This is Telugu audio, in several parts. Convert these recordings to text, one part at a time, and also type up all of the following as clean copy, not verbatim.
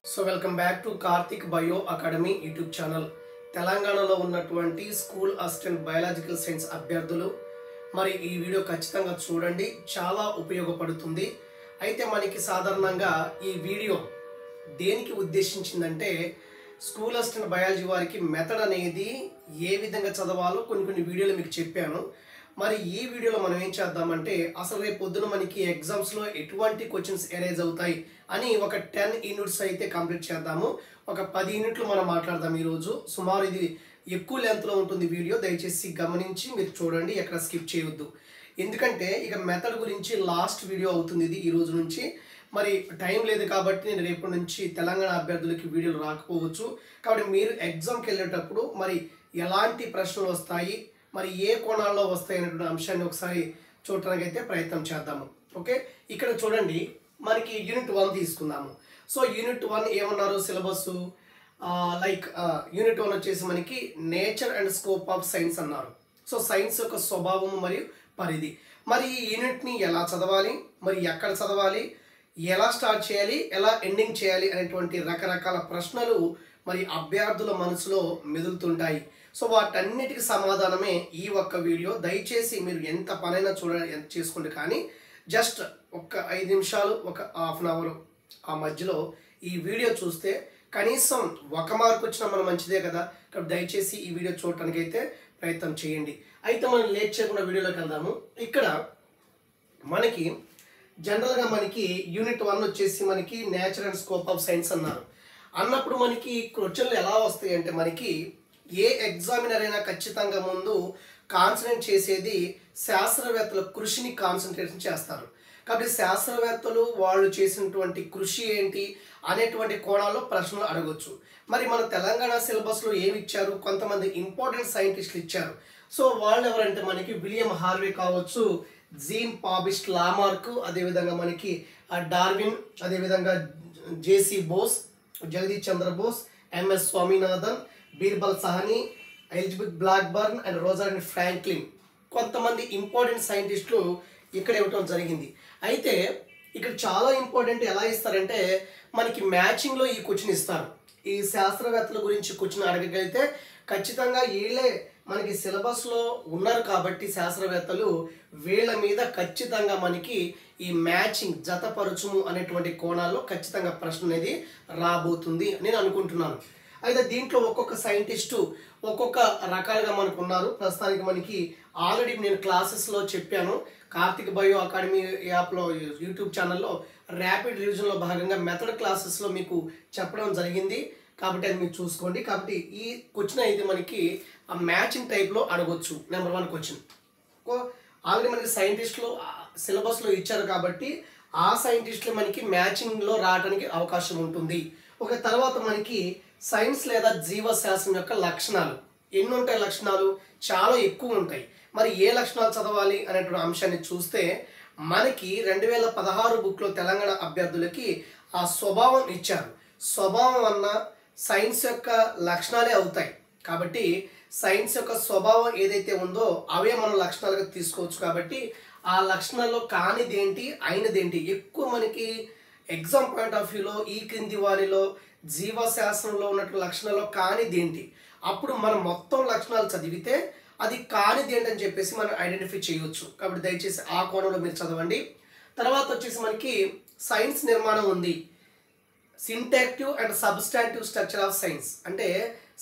So welcome back to Karthik bio academy YouTube channel. తెలంగాణలో ఉన్నటువంటి స్కూల్ అసిస్టెంట్ బయాలజికల్ సైన్స్ అభ్యర్థులు మరి ఈ వీడియో ఖచ్చితంగా చూడండి, చాలా ఉపయోగపడుతుంది. అయితే మనకి సాధారణంగా ఈ వీడియో దేనికి ఉద్దేశించిందంటే స్కూల్ అసిస్టెంట్ బయాలజీ వారికి మెథడ్ అనేది ఏ విధంగా చదవాలో కొన్ని వీడియోలు మీకు చెప్పాను. మరి ఈ వీడియోలో మనం ఏం చేద్దామంటే అసలు రేపు పొద్దున మనకి ఎగ్జామ్స్లో ఎటువంటి క్వశ్చన్స్ ఎరేజ్ అవుతాయి అని ఒక 10 యూనిట్స్ అయితే కంప్లీట్ చేద్దాము. ఒక 10 యూనిట్లు మనం మాట్లాడదాం ఈరోజు. సుమారు ఇది ఎక్కువ లెంత్లో ఉంటుంది వీడియో, దయచేసి గమనించి మీరు చూడండి, ఎక్కడ స్కిప్ చేయవద్దు. ఎందుకంటే ఇక మెథడ్ గురించి లాస్ట్ వీడియో అవుతుంది ఇది ఈ రోజు నుంచి. మరి టైం లేదు కాబట్టి నేను రేపటి నుంచి తెలంగాణ అభ్యర్థులకి వీడియోలు రాకపోవచ్చు. కాబట్టి మీరు ఎగ్జామ్కి వెళ్ళేటప్పుడు మరి ఎలాంటి ప్రశ్నలు వస్తాయి, మరి ఏ కోణాల్లో వస్తాయి అనేటువంటి అంశాన్ని ఒకసారి చూడటానికి అయితే ప్రయత్నం చేద్దాము. ఓకే, ఇక్కడ చూడండి, మనకి యూనిట్ 1 తీసుకుందాము. సో యూనిట్ 1 ఏమన్నారు సిలబస్, యూనిట్ 1 వచ్చేసి మనకి nature and scope of science అన్నారు. సో సైన్స్ యొక్క స్వభావం మరియు పరిధి. మరి ఈ యూనిట్ని ఎలా చదవాలి, మరి ఎక్కడ చదవాలి, ఎలా స్టార్ట్ చేయాలి, ఎలా ఎండింగ్ చేయాలి అనేటువంటి రకరకాల ప్రశ్నలు మరి అభ్యర్థుల మనసులో మెదులుతుంటాయి. సో వాటన్నిటికి సమాధానమే ఈ ఒక్క వీడియో. దయచేసి మీరు ఎంత పనైనా ఎంత చేసుకోండి, కానీ జస్ట్ ఒక 5 నిమిషాలు, ఒక హాఫ్ అన్ అవర్ ఆ మధ్యలో ఈ వీడియో చూస్తే కనీసం 1 మార్క్ వచ్చినా మనం మంచిదే కదా. కాబట్టి దయచేసి ఈ వీడియో చూడటానికి అయితే ప్రయత్నం చేయండి. అయితే మనం లేట్ చేయకుండా వీడియోలోకి వెళ్దాము. ఇక్కడ మనకి జనరల్గా మనకి యూనిట్ 1 వచ్చేసి మనకి nature and scope of science అన్నప్పుడు మనకి క్వశ్చన్లు ఎలా వస్తాయి అంటే మనకి ఏ ఎగ్జామినర్ అయినా ఖచ్చితంగా ముందు కాన్సన్ట్రేట్ చేసేది శాస్త్రవేత్తల కృషిని కాన్సన్ట్రేషన్ చేస్తారు. కాబట్టి శాస్త్రవేత్తలు వాళ్ళు చేసినటువంటి కృషి ఏంటి అనేటువంటి కోణాల్లో ప్రశ్నలు అడగొచ్చు. మరి మన తెలంగాణ సిలబస్లో ఏమి ఇచ్చారు, కొంతమంది ఇంపార్టెంట్ సైంటిస్టులు ఇచ్చారు. సో వాళ్ళు ఎవరంటే మనకి విలియం హార్వే కావచ్చు, జీన్ పాబిస్ట్ లామార్క్, అదేవిధంగా మనకి డార్విన్, అదేవిధంగా JC Bose, Jagadish Chandra Bose, MS Swaminathan, Birbal Sahni, Elizabeth Blackburn and Rosalind Franklin, కొంతమంది ఇంపార్టెంట్ సైంటిస్టులు ఇక్కడ ఇవ్వటం జరిగింది. అయితే ఇక్కడ చాలా ఇంపార్టెంట్ ఎలా ఇస్తారంటే మనకి మ్యాచింగ్లో ఈ క్వశ్చన్ ఇస్తారు. ఈ శాస్త్రవేత్తల గురించి క్వశ్చన్ అడగగలిగితే ఖచ్చితంగా వీళ్ళే మనకి సిలబస్లో ఉన్నారు కాబట్టి శాస్త్రవేత్తలు వీళ్ళ మీద ఖచ్చితంగా మనకి ఈ మ్యాచింగ్ జతపరచుము అనేటువంటి కోణాల్లో ఖచ్చితంగా ప్రశ్న అనేది రాబోతుంది నేను అనుకుంటున్నాను. అయితే దీంట్లో ఒక్కొక్క సైంటిస్టు ఒక్కొక్క రకాలుగా మనకు ఉన్నారు. ప్రస్తుతానికి మనకి ఆల్రెడీ నేను క్లాసెస్లో చెప్పాను, కార్తిక్ బయో అకాడమీ యాప్లో యూట్యూబ్ ఛానల్లో ర్యాపిడ్ రివిజన్లో భాగంగా మెథడ్ క్లాసెస్లో మీకు చెప్పడం జరిగింది. కాబట్టి అది మీరు చూసుకోండి. కాబట్టి ఈ క్వశ్చన్ అయితే మనకి ఆ మ్యాచింగ్ టైప్లో అడగొచ్చు. నెంబర్ 1 క్వశ్చన్ ఆల్రెడీ మనకి సైంటిస్టులు సిలబస్లో ఇచ్చారు కాబట్టి ఆ సైంటిస్టులు మనకి మ్యాచింగ్లో రావడానికి అవకాశం ఉంటుంది. ఒక తర్వాత మనకి సైన్స్ లేదా జీవశాస్త్రం యొక్క లక్షణాలు ఎన్ని ఉంటాయి, లక్షణాలు చాలా ఎక్కువ ఉంటాయి. మరి ఏ లక్షణాలు చదవాలి అనేటువంటి అంశాన్ని చూస్తే మనకి 2016 బుక్లో తెలంగాణ అభ్యర్థులకి ఆ స్వభావం ఇచ్చారు. స్వభావం అన్న సైన్స్ యొక్క లక్షణాలే అవుతాయి. కాబట్టి సైన్స్ యొక్క స్వభావం ఏదైతే ఉందో అవే మనం లక్షణాలుగా తీసుకోవచ్చు. కాబట్టి ఆ లక్షణాల్లో కానిదేంటి అయినదేంటి ఎక్కువ మనకి ఎగ్జామ్ పాయింట్ ఆఫ్ వ్యూలో ఈ క్రింది వారిలో జీవశాస్త్రంలో ఉన్నటువంటి లక్షణాల్లో కానిదేంటి, అప్పుడు మనం మొత్తం లక్షణాలు చదివితే అది కానిది ఏంటని చెప్పేసి మనం ఐడెంటిఫై చేయవచ్చు. కాబట్టి దయచేసి ఆ కోణంలో మీరు చదవండి. తర్వాత వచ్చేసి మనకి సైన్స్ నిర్మాణం ఉంది, syntactic and substantive structure of science, అంటే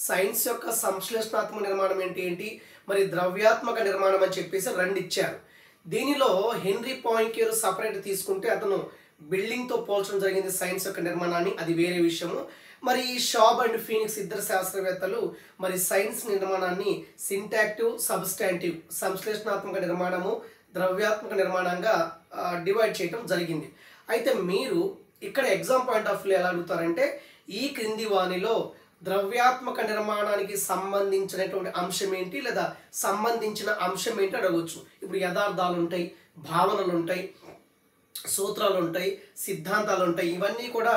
సైన్స్ యొక్క సంశ్లేషణాత్మక నిర్మాణం ఏంటి, మరి ద్రవ్యాత్మక నిర్మాణం అని చెప్పేసి 2 ఇచ్చారు. దీనిలో హెన్రీ పాయింకేర్ సపరేట్ తీసుకుంటే అతను బిల్డింగ్తో పోల్చడం జరిగింది సైన్స్ యొక్క నిర్మాణాన్ని, అది వేరే విషయము. మరి షాబ్ అండ్ ఫీనిక్స్ ఇద్దరు శాస్త్రవేత్తలు మరి సైన్స్ నిర్మాణాన్ని సింటాక్టివ్, సబ్స్టాంటివ్, సంశ్లేషణాత్మక నిర్మాణము, ద్రవ్యాత్మక నిర్మాణంగా డివైడ్ చేయడం జరిగింది. అయితే మీరు ఇక్కడ ఎగ్జామ్ పాయింట్ ఆఫ్ వ్యూ ఎలా అడుగుతారంటే ఈ క్రింది వానిలో ద్రవ్యాత్మక నిర్మాణానికి సంబంధించినటువంటి అంశం ఏంటి లేదా సంబంధించిన అంశం ఏంటి అడగవచ్చు. ఇప్పుడు యథార్థాలు ఉంటాయి, భావనలు ఉంటాయి, సూత్రాలు ఉంటాయి, సిద్ధాంతాలు ఉంటాయి. ఇవన్నీ కూడా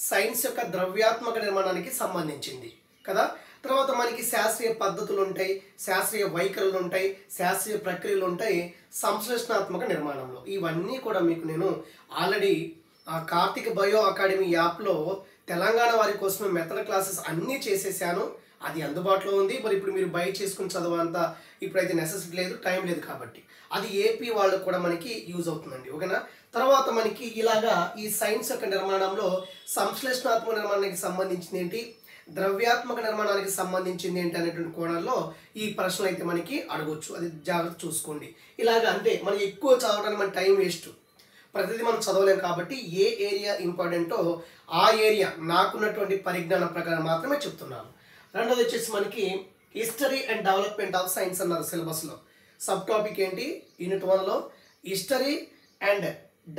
సైన్స్ యొక్క ద్రవ్యాత్మక నిర్మాణానికి సంబంధించింది కదా. తర్వాత మనకి శాస్త్రీయ పద్ధతులు ఉంటాయి, శాస్త్రీయ వైఖరులు ఉంటాయి, శాస్త్రీయ ప్రక్రియలు ఉంటాయి సంశ్లేషణాత్మక నిర్మాణంలో. ఇవన్నీ కూడా మీకు నేను ఆల్రెడీ కార్తిక్ బయో అకాడమీ యాప్లో తెలంగాణ వారి కోసమే మెథడ్ క్లాసెస్ అన్నీ చేసేసాను. అది అందుబాటులో ఉంది. మరి ఇప్పుడు మీరు బై చేసుకుని చదవంత ఇప్పుడైతే నెసెసిటీ లేదు, టైం లేదు కాబట్టి. అది ఏపీ వాళ్ళకు కూడా మనకి యూజ్ అవుతుందండి. ఓకేనా? తర్వాత మనకి ఇలాగా ఈ సైన్స్ యొక్క నిర్మాణంలో సంశ్లేషణాత్మక నిర్మాణానికి సంబంధించింది ఏంటి, ద్రవ్యాత్మక నిర్మాణానికి సంబంధించింది ఏంటి అనేటువంటి కోణాల్లో ఈ ప్రశ్నలు అయితే మనకి అడగొచ్చు. అది జాగ్రత్త చూసుకోండి. ఇలాగా అంటే మనం ఎక్కువ చదవడానికి మన టైం వేస్ట్, ప్రతిదీ మనం చదవలేం కాబట్టి ఏ ఏరియా ఇంపార్టెంటో ఆ ఏరియా నాకున్నటువంటి పరిజ్ఞానం ప్రకారం మాత్రమే చెప్తున్నాను. రెండోది వచ్చేసి మనకి history and development of science అన్నారు సిలబస్లో. సబ్ టాపిక్ ఏంటి, యూనిట్ 1లో history and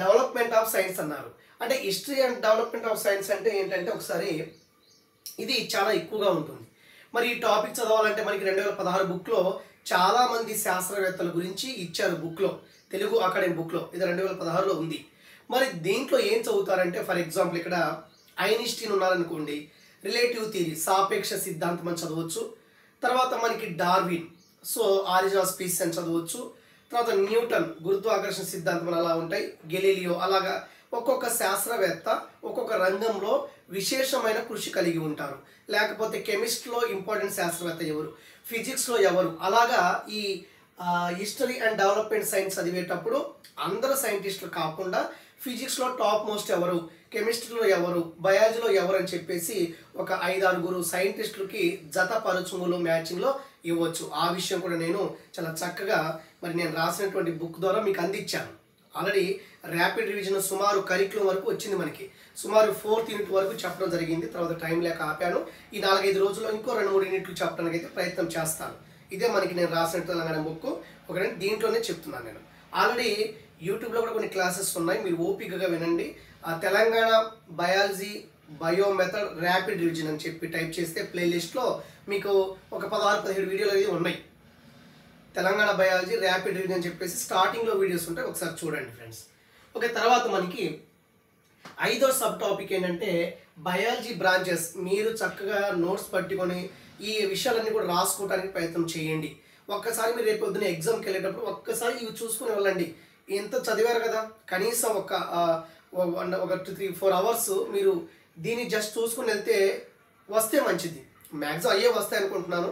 development of science అన్నారు. అంటే history and development of science అంటే ఏంటంటే ఒకసారి ఇది చాలా ఎక్కువగా ఉంటుంది. మరి ఈ టాపిక్ చదవాలంటే మనకి 2016 బుక్లో చాలామంది శాస్త్రవేత్తల గురించి ఇచ్చారు బుక్లో, తెలుగు అకాడమీ బుక్లో. ఇది 2016లో ఉంది. మరి దీంట్లో ఏం చదువుతారంటే ఫర్ ఎగ్జాంపుల్ ఇక్కడ ఐన్స్టీన్ ఉన్నారనుకోండి, రిలేటివ్ థియరీ సాపేక్ష సిద్ధాంతం అని చదవచ్చు. తర్వాత మనకి Darwin, so origin of species అని చదవచ్చు. తర్వాత న్యూటన్ గురుత్వాకర్షణ సిద్ధాంతం అలా ఉంటాయి, గెలీలియో, అలాగా ఒక్కొక్క శాస్త్రవేత్త ఒక్కొక్క రంగంలో విశేషమైన కృషి కలిగి ఉంటారు. లేకపోతే కెమిస్ట్రీలో ఇంపార్టెంట్ శాస్త్రవేత్త ఎవరు, ఫిజిక్స్లో ఎవరు, అలాగా ఈ హిస్టరీ అండ్ డెవలప్మెంట్ సైన్స్ చదివేటప్పుడు అందరు సైంటిస్టులు కాకుండా ఫిజిక్స్లో టాప్ మోస్ట్ ఎవరు, కెమిస్ట్రీలో ఎవరు, బయాలజీలో ఎవరు అని చెప్పేసి ఒక 5-6 సైంటిస్టులకి జత పరుచుములు మ్యాచింగ్లో ఇవ్వచ్చు. ఆ విషయం కూడా నేను చాలా చక్కగా మరి నేను రాసినటువంటి బుక్ ద్వారా మీకు అందించాను. ఆల్రెడీ ర్యాపిడ్ రివిజన్ సుమారు కరికులం వరకు వచ్చింది మనకి, సుమారు 4th యూనిట్ వరకు చెప్పడం జరిగింది. తర్వాత టైం లేక ఆపాను. ఈ 4-5 రోజుల్లో ఇంకో 2-3 యూనిట్లు చెప్పడానికి అయితే ప్రయత్నం చేస్తాను. ఇదే మనకి నేను రాసిన తెలంగాణ బుక్. ఒకటి దీంట్లోనే చెప్తున్నాను నేను. ఆల్రెడీ యూట్యూబ్లో కూడా కొన్ని క్లాసెస్ ఉన్నాయి, మీరు ఓపికగా వినండి. ఆ Telangana biology bio method rapid revision అని చెప్పి టైప్ చేస్తే ప్లేలిస్ట్లో మీకు ఒక 16-17 వీడియోలు అనేది ఉన్నాయి. తెలంగాణ బయాలజీ ర్యాపిడ్ రివిజన్ అని చెప్పేసి స్టార్టింగ్లో వీడియోస్ ఉంటాయి, ఒకసారి చూడండి ఫ్రెండ్స్. ఓకే, తర్వాత మనకి 5వ సబ్ టాపిక్ ఏంటంటే బయాలజీ బ్రాంచెస్. మీరు చక్కగా నోట్స్ పట్టుకొని ఈ విషయాలన్నీ కూడా రాసుకోవడానికి ప్రయత్నం చేయండి. ఒక్కసారి మీరు రేపు పొద్దున్న ఎగ్జామ్కి వెళ్ళేటప్పుడు ఒక్కసారి ఇవి చూసుకుని వెళ్ళండి. ఎంత చదివారు కదా, కనీసం ఒక 2-3-4 అవర్స్ మీరు దీన్ని జస్ట్ చూసుకుని వెళ్తే వస్తే మంచిది. మ్యాక్సిమం అయ్యే వస్తాయి అనుకుంటున్నాను.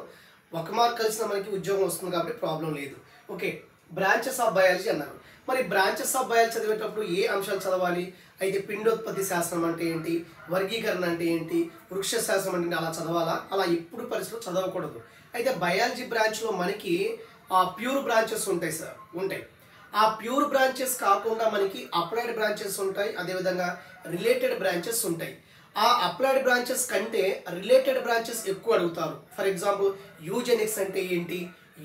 1 మార్క్ కలిసిన మనకి ఉద్యోగం వస్తుంది కాబట్టి ప్రాబ్లం లేదు. ఓకే, బ్రాంచెస్ ఆఫ్ బయాలజీ అన్నారు. మరి బ్రాంచెస్ ఆఫ్ బయాలజీ చదివేటప్పుడు ఏ అంశాలు చదవాలి అయితే, పిండోత్పత్తి శాస్త్రం అంటే ఏంటి, వర్గీకరణ అంటే ఏంటి, వృక్ష శాస్త్రం అంటే అలా చదవాలా, అలా ఎప్పుడు పరిస్థితులు చదవకూడదు. అయితే బయాలజీ బ్రాంచ్లో మనకి ప్యూర్ బ్రాంచెస్ ఉంటాయి సార్, ఉంటాయి. ఆ ప్యూర్ బ్రాంచెస్ కాకుండా మనకి అప్లైడ్ బ్రాంచెస్ ఉంటాయి, అదేవిధంగా రిలేటెడ్ బ్రాంచెస్ ఉంటాయి. ఆ అప్లైడ్ బ్రాంచెస్ కంటే రిలేటెడ్ బ్రాంచెస్ ఎక్కువ అడుగుతారు. ఫర్ ఎగ్జాంపుల్ యూజెనిక్స్ అంటే ఏంటి,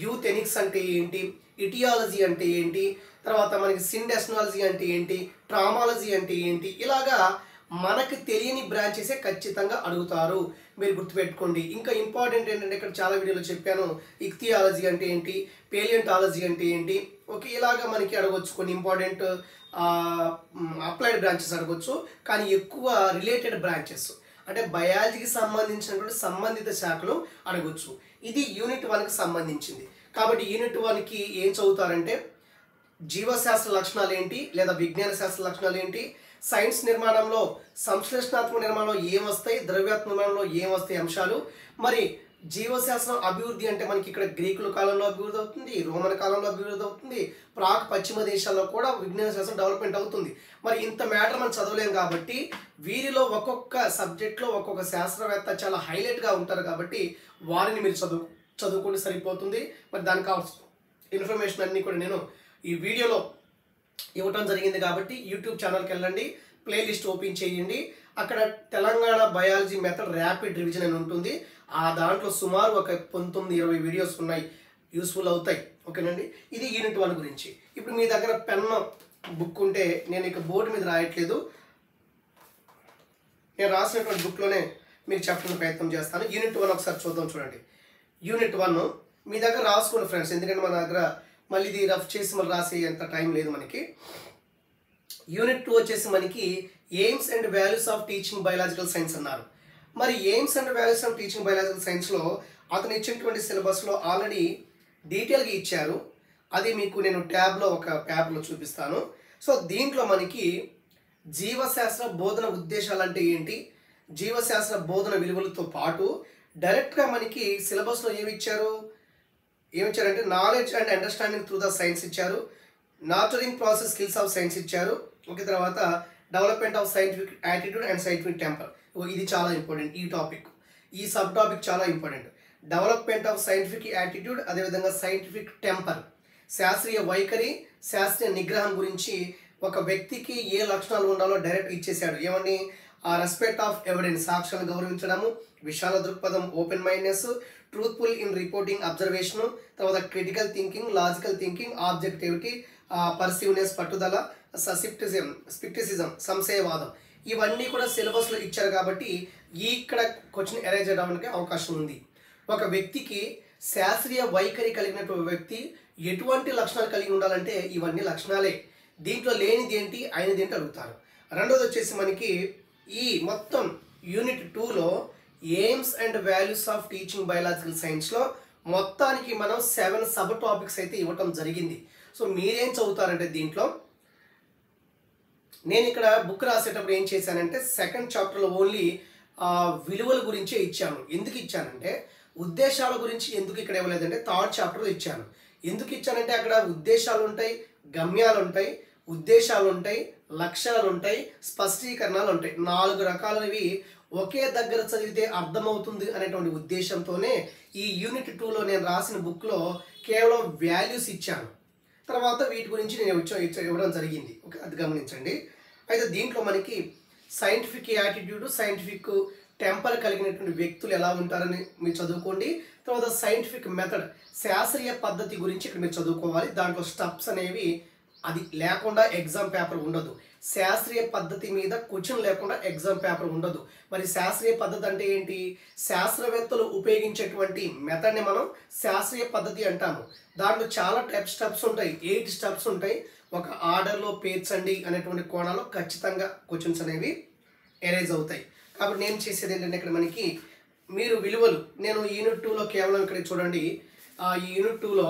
యూథెనిక్స్ అంటే ఏంటి, ఇటియాలజీ అంటే ఏంటి, తర్వాత మనకి సిండెస్నాలజీ అంటే ఏంటి, ట్రామాలజీ అంటే ఏంటి, ఇలాగా మనకు తెలియని బ్రాంచెసే ఖచ్చితంగా అడుగుతారు. మీరు గుర్తుపెట్టుకోండి. ఇంకా ఇంపార్టెంట్ ఏంటంటే ఇక్కడ చాలా వీడియోలో చెప్పాను, ఇక్తియాలజీ అంటే ఏంటి, పేలియంటాలజీ అంటే ఏంటి. ఓకే, ఇలాగా మనకి అడగవచ్చు. కొన్ని ఇంపార్టెంట్ అప్లైడ్ బ్రాంచెస్ అడగవచ్చు, కానీ ఎక్కువ రిలేటెడ్ బ్రాంచెస్ అంటే బయాలజీకి సంబంధించినటువంటి సంబంధిత శాఖలు అడగవచ్చు. ఇది యూనిట్ 1కి సంబంధించింది. కాబట్టి యూనిట్ 1కి ఏం చదువుతారంటే జీవశాస్త్ర లక్షణాలు ఏంటి, లేదా విజ్ఞాన శాస్త్ర లక్షణాలు ఏంటి, సైన్స్ నిర్మాణంలో సంశ్లేషణాత్మక నిర్మాణంలో ఏమొస్తాయి, ద్రవ్యాత్మక నిర్మాణంలో ఏమొస్తాయి అంశాలు. మరి జీవశాస్త్రం అభివృద్ధి అంటే మనకి ఇక్కడ గ్రీకుల కాలంలో అభివృద్ధి అవుతుంది, రోమన్ కాలంలో అభివృద్ధి అవుతుంది, ప్రాక్ పశ్చిమ దేశాల్లో కూడా విజ్ఞాన శాస్త్రం డెవలప్మెంట్ అవుతుంది. మరి ఇంత మ్యాటర్ మనం చదవలేం కాబట్టి వీరిలో ఒక్కొక్క సబ్జెక్ట్లో ఒక్కొక్క శాస్త్రవేత్త చాలా హైలైట్గా ఉంటారు కాబట్టి వారిని మీరు చదువుకుంటే సరిపోతుంది. మరి దానికి కావాల్సిన ఇన్ఫర్మేషన్ అన్నీ కూడా నేను ఈ వీడియోలో ఇవ్వటం జరిగింది. కాబట్టి యూట్యూబ్ ఛానల్కి వెళ్ళండి, ప్లేలిస్ట్ ఓపెన్ చేయండి. అక్కడ Telangana biology method rapid revision అని ఉంటుంది. ఆ దాంట్లో సుమారు ఒక 19-20 వీడియోస్ ఉన్నాయి, యూస్ఫుల్ అవుతాయి. ఓకేనండి, ఇది యూనిట్ 1 గురించి. ఇప్పుడు మీ దగ్గర పెన్ బుక్ ఉంటే, నేను ఇక బోర్డు మీద రాయట్లేదు, నేను రాసినటువంటి బుక్లోనే మీకు చెప్పడానికి ప్రయత్నం చేస్తాను. యూనిట్ 1 ఒకసారి చూద్దాం. చూడండి, యూనిట్ 1 మీ దగ్గర రాసుకోండి ఫ్రెండ్స్, ఎందుకంటే మన దగ్గర మళ్ళీ ఇది రఫ్ చేసి మళ్ళీ రాసే అంత టైం లేదు మనకి. యూనిట్ 2 వచ్చేసి మనకి aims and values of teaching biological science అన్నారు. మరి aims and values of teaching biological సైన్స్లో అతను ఇచ్చినటువంటి సిలబస్లో ఆల్రెడీ డీటెయిల్గా ఇచ్చారు. అది మీకు నేను ట్యాబ్లో ఒక పేపర్లో చూపిస్తాను. సో దీంట్లో మనకి జీవశాస్త్ర బోధన ఉద్దేశాలు అంటే ఏంటి, జీవశాస్త్ర బోధన విలువలతో పాటు డైరెక్ట్గా మనకి సిలబస్లో ఏమిచ్చారంటే knowledge and understanding through the science ఇచ్చారు, nurturing process skills of science ఇచ్చారు, ఓకే. తర్వాత development of scientific attitude and scientific temper, ఇది చాలా ఇంపార్టెంట్. ఈ టాపిక్, ఈ సబ్ టాపిక్ చాలా important. Development of scientific attitude, అదేవిధంగా సైంటిఫిక్ టెంపర్, శాస్త్రీయ వైఖరి, శాస్త్రీయ నిగ్రహం గురించి ఒక వ్యక్తికి ఏ లక్షణాలు ఉండాలో డైరెక్ట్ ఇచ్చేసాడు. ఏమని? రెస్పెక్ట్ ఆఫ్ ఎవిడెన్స్, సాక్ష్యాలను గౌరవించడము, విశాల దృక్పథం, open mindedness, truthful in reporting, observation, తర్వాత critical thinking, logical thinking, objectivity, perseverance, పట్టుదల, స్పిక్టిసిజం, సంశయవాదం, ఇవన్నీ కూడా సిలబస్లో ఇచ్చారు. కాబట్టి ఇక్కడ క్వశ్చన్ అరైజ్ చేయడానికి అవకాశం ఉంది. ఒక వ్యక్తికి శాస్త్రీయ వైఖరి కలిగినటువంటి వ్యక్తి ఎటువంటి లక్షణాలు కలిగి ఉండాలంటే ఇవన్నీ లక్షణాలే. దీంట్లో లేనిది ఏంటి, అయినది ఏంటి అడుగుతారు. రెండోది వచ్చేసి మనకి ఈ మొత్తం యూనిట్ 2లో aims and values of teaching biological సైన్స్లో మొత్తానికి మనం 7 సబ్ టాపిక్స్ అయితే ఇవ్వటం జరిగింది. సో మీరేం చదువుతారంటే దీంట్లో నేను ఇక్కడ బుక్ రాసేటప్పుడు ఏం చేశానంటే సెకండ్ చాప్టర్లో ఓన్లీ విలువల గురించే ఇచ్చాను. ఎందుకు ఇచ్చానంటే ఉద్దేశాల గురించి ఎందుకు ఇక్కడ ఇవ్వలేదంటే థర్డ్ చాప్టర్లో ఇచ్చాను. ఎందుకు ఇచ్చానంటే అక్కడ ఉద్దేశాలు ఉంటాయి, గమ్యాలు ఉంటాయి, ఉద్దేశాలు ఉంటాయి, లక్ష్యాలు ఉంటాయి, స్పష్టీకరణలు ఉంటాయి. 4 రకాలవి ఒకే దగ్గర చదివితే అర్థమవుతుంది అనేటువంటి ఉద్దేశంతోనే ఈ యూనిట్ 2లో నేను రాసిన బుక్లో కేవలం వాల్యూస్ ఇచ్చాను. తర్వాత వీటి గురించి నేను ఇవ్వడం జరిగింది, ఓకే. అది గమనించండి. అయితే దీంట్లో మనకి సైంటిఫిక్ యాటిట్యూడ్, సైంటిఫిక్ టెంపర్ కలిగినటువంటి వ్యక్తులు ఎలా ఉంటారని మీరు చదువుకోండి. తర్వాత సైంటిఫిక్ మెథడ్, శాస్త్రీయ పద్ధతి గురించి ఇక్కడ మీరు చదువుకోవాలి. దాంట్లో స్టెప్స్ అనేవి అది లేకుండా ఎగ్జామ్ పేపర్ ఉండదు. శాస్త్రీయ పద్ధతి మీద క్వశ్చన్ లేకుండా ఎగ్జామ్ పేపర్ ఉండదు. మరి శాస్త్రీయ పద్ధతి అంటే ఏంటి? శాస్త్రవేత్తలు ఉపయోగించేటువంటి మెథడ్ని మనం శాస్త్రీయ పద్ధతి అంటాము. దాంట్లో చాలా స్టెప్స్ ఉంటాయి, 8 స్టెప్స్ ఉంటాయి. ఒక ఆర్డర్లో పేర్చండి అనేటువంటి కోణాల్లో ఖచ్చితంగా క్వశ్చన్స్ అనేవి ఎరేజ్ అవుతాయి. కాబట్టి నేను చేసేది ఏంటంటే ఇక్కడ మనకి మీరు విలువలు, నేను యూనిట్ 2లో కేవలం ఇక్కడ చూడండి, ఈ యూనిట్ 2లో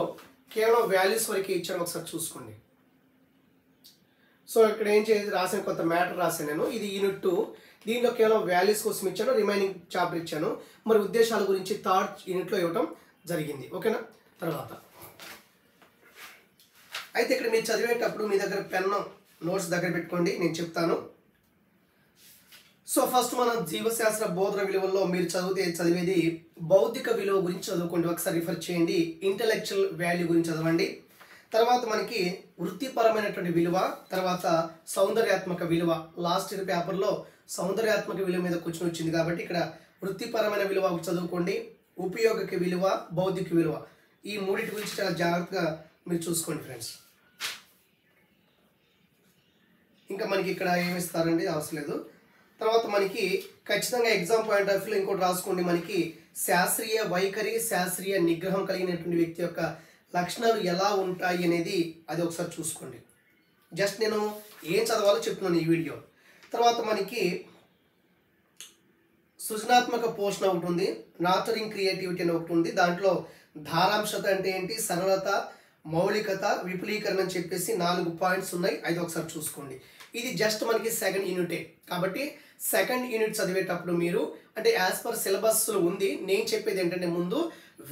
కేవలం వాల్యూస్ వరకు ఇచ్చాను, ఒకసారి చూసుకోండి. సో ఇక్కడ ఏం చేసి రాసిన కొంత మ్యాటర్ రాశాను నేను. ఇది యూనిట్ 2, దీంట్లో కేవలం వాల్యూస్ కోసం ఇచ్చాను, రిమైనింగ్ చాప్టర్ ఇచ్చాను. మరి ఉద్దేశాల గురించి థర్డ్ యూనిట్లో ఇవ్వటం జరిగింది, ఓకేనా. తర్వాత అయితే ఇక్కడ మీరు చదివేటప్పుడు మీ దగ్గర పెన్ను, నోట్స్ దగ్గర పెట్టుకోండి, నేను చెప్తాను. సో ఫస్ట్ మనం జీవశాస్త్ర బోధన విలువల్లో మీరు చదివేది బౌద్ధిక విలువ గురించి చదువుకోండి, ఒకసారి రిఫర్ చేయండి. ఇంటలెక్చువల్ వాల్యూ గురించి చదవండి. తర్వాత మనకి వృత్తిపరమైనటువంటి విలువ, తర్వాత సౌందర్యాత్మక విలువ. లాస్ట్ ఇయర్ పేపర్లో సౌందర్యాత్మక విలువ మీద క్వశ్చన్ వచ్చింది కాబట్టి ఇక్కడ వృత్తిపరమైన విలువ చదువుకోండి. ఉపయోగక విలువ, బౌద్ధిక విలువ, ఈ మూడింటి గురించి చాలా జాగ్రత్తగా మీరు చూసుకోండి ఫ్రెండ్స్. ఇంకా మనకి ఇక్కడ ఏమి ఇస్తారండి, అవసరం లేదు. తర్వాత మనకి ఖచ్చితంగా ఎగ్జామ్ పాయింట్ ఆఫ్ వ్యూలో ఇంకోటి రాసుకోండి, మనకి శాస్త్రీయ వైఖరి, శాస్త్రీయ నిగ్రహం కలిగినటువంటి వ్యక్తి యొక్క లక్షణాలు ఎలా ఉంటాయి అనేది అది ఒకసారి చూసుకోండి. జస్ట్ నేను ఏం చదవాలో చెప్తున్నాను ఈ వీడియో. తర్వాత మనకి సృజనాత్మక పోషణ ఒకటి ఉంది, నార్చరింగ్ క్రియేటివిటీ అని ఒకటి ఉంది. దాంట్లో ధారాంశత అంటే ఏంటి, సరళత, మౌలికత, విపులీకరణ అని చెప్పేసి 4 పాయింట్స్ ఉన్నాయి, అది ఒకసారి చూసుకోండి. ఇది జస్ట్ మనకి సెకండ్ యూనిటే కాబట్టి సెకండ్ యూనిట్ చదివేటప్పుడు మీరు అంటే యాజ్ పర్ సిలబస్లో ఉంది. నేను చెప్పేది ఏంటంటే ముందు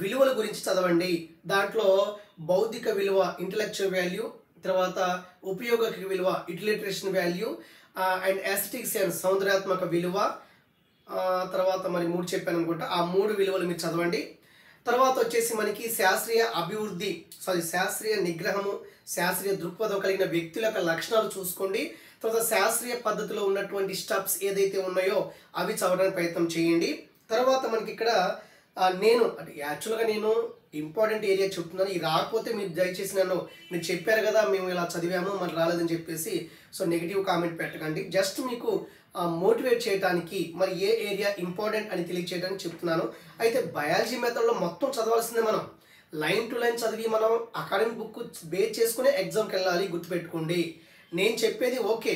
విలువల గురించి చదవండి. దాంట్లో బౌద్ధిక విలువ, ఇంటలెక్చువల్ వాల్యూ, తర్వాత ఉపయోగక విలువ, యూటిలిటేషన్ వాల్యూ, అండ్ ఎస్థెటిక్ సెన్స్, సౌందర్యాత్మక విలువ, తర్వాత మరి 3 చెప్పాను అనుకుంటా, ఆ 3 విలువలు మీరు చదవండి. తర్వాత వచ్చేసి మనకి శాస్త్రీయ అభివృద్ధి, శాస్త్రీయ నిగ్రహము, శాస్త్రీయ దృక్పథం కలిగిన వ్యక్తుల యొక్క లక్షణాలు చూసుకోండి. తర్వాత శాస్త్రీయ పద్ధతిలో ఉన్నటువంటి స్టెప్స్ ఏదైతే ఉన్నాయో అవి చదవడానికి ప్రయత్నం చేయండి. తర్వాత మనకి ఇక్కడ నేను అంటే యాక్చువల్గా నేను ఇంపార్టెంట్ ఏరియా చెప్తున్నాను. ఇది రాకపోతే మీరు దయచేసి మీరు చెప్పారు కదా మేము ఇలా చదివాము మరి రాలేదని చెప్పేసి సో నెగిటివ్ కామెంట్ పెట్టకండి. జస్ట్ మీకు మోటివేట్ చేయడానికి మరి ఏ ఏరియా ఇంపార్టెంట్ అని తెలియచేయడానికి చెప్తున్నాను. అయితే బయాలజీ మెథడ్లో మొత్తం చదవాల్సిందే. మనం లైన్ టు లైన్ చదివి మనం అకాడమిక్ బుక్ బేస్ చేసుకునే ఎగ్జామ్కి వెళ్ళాలి, గుర్తుపెట్టుకోండి. నేను చెప్పేది ఓకే,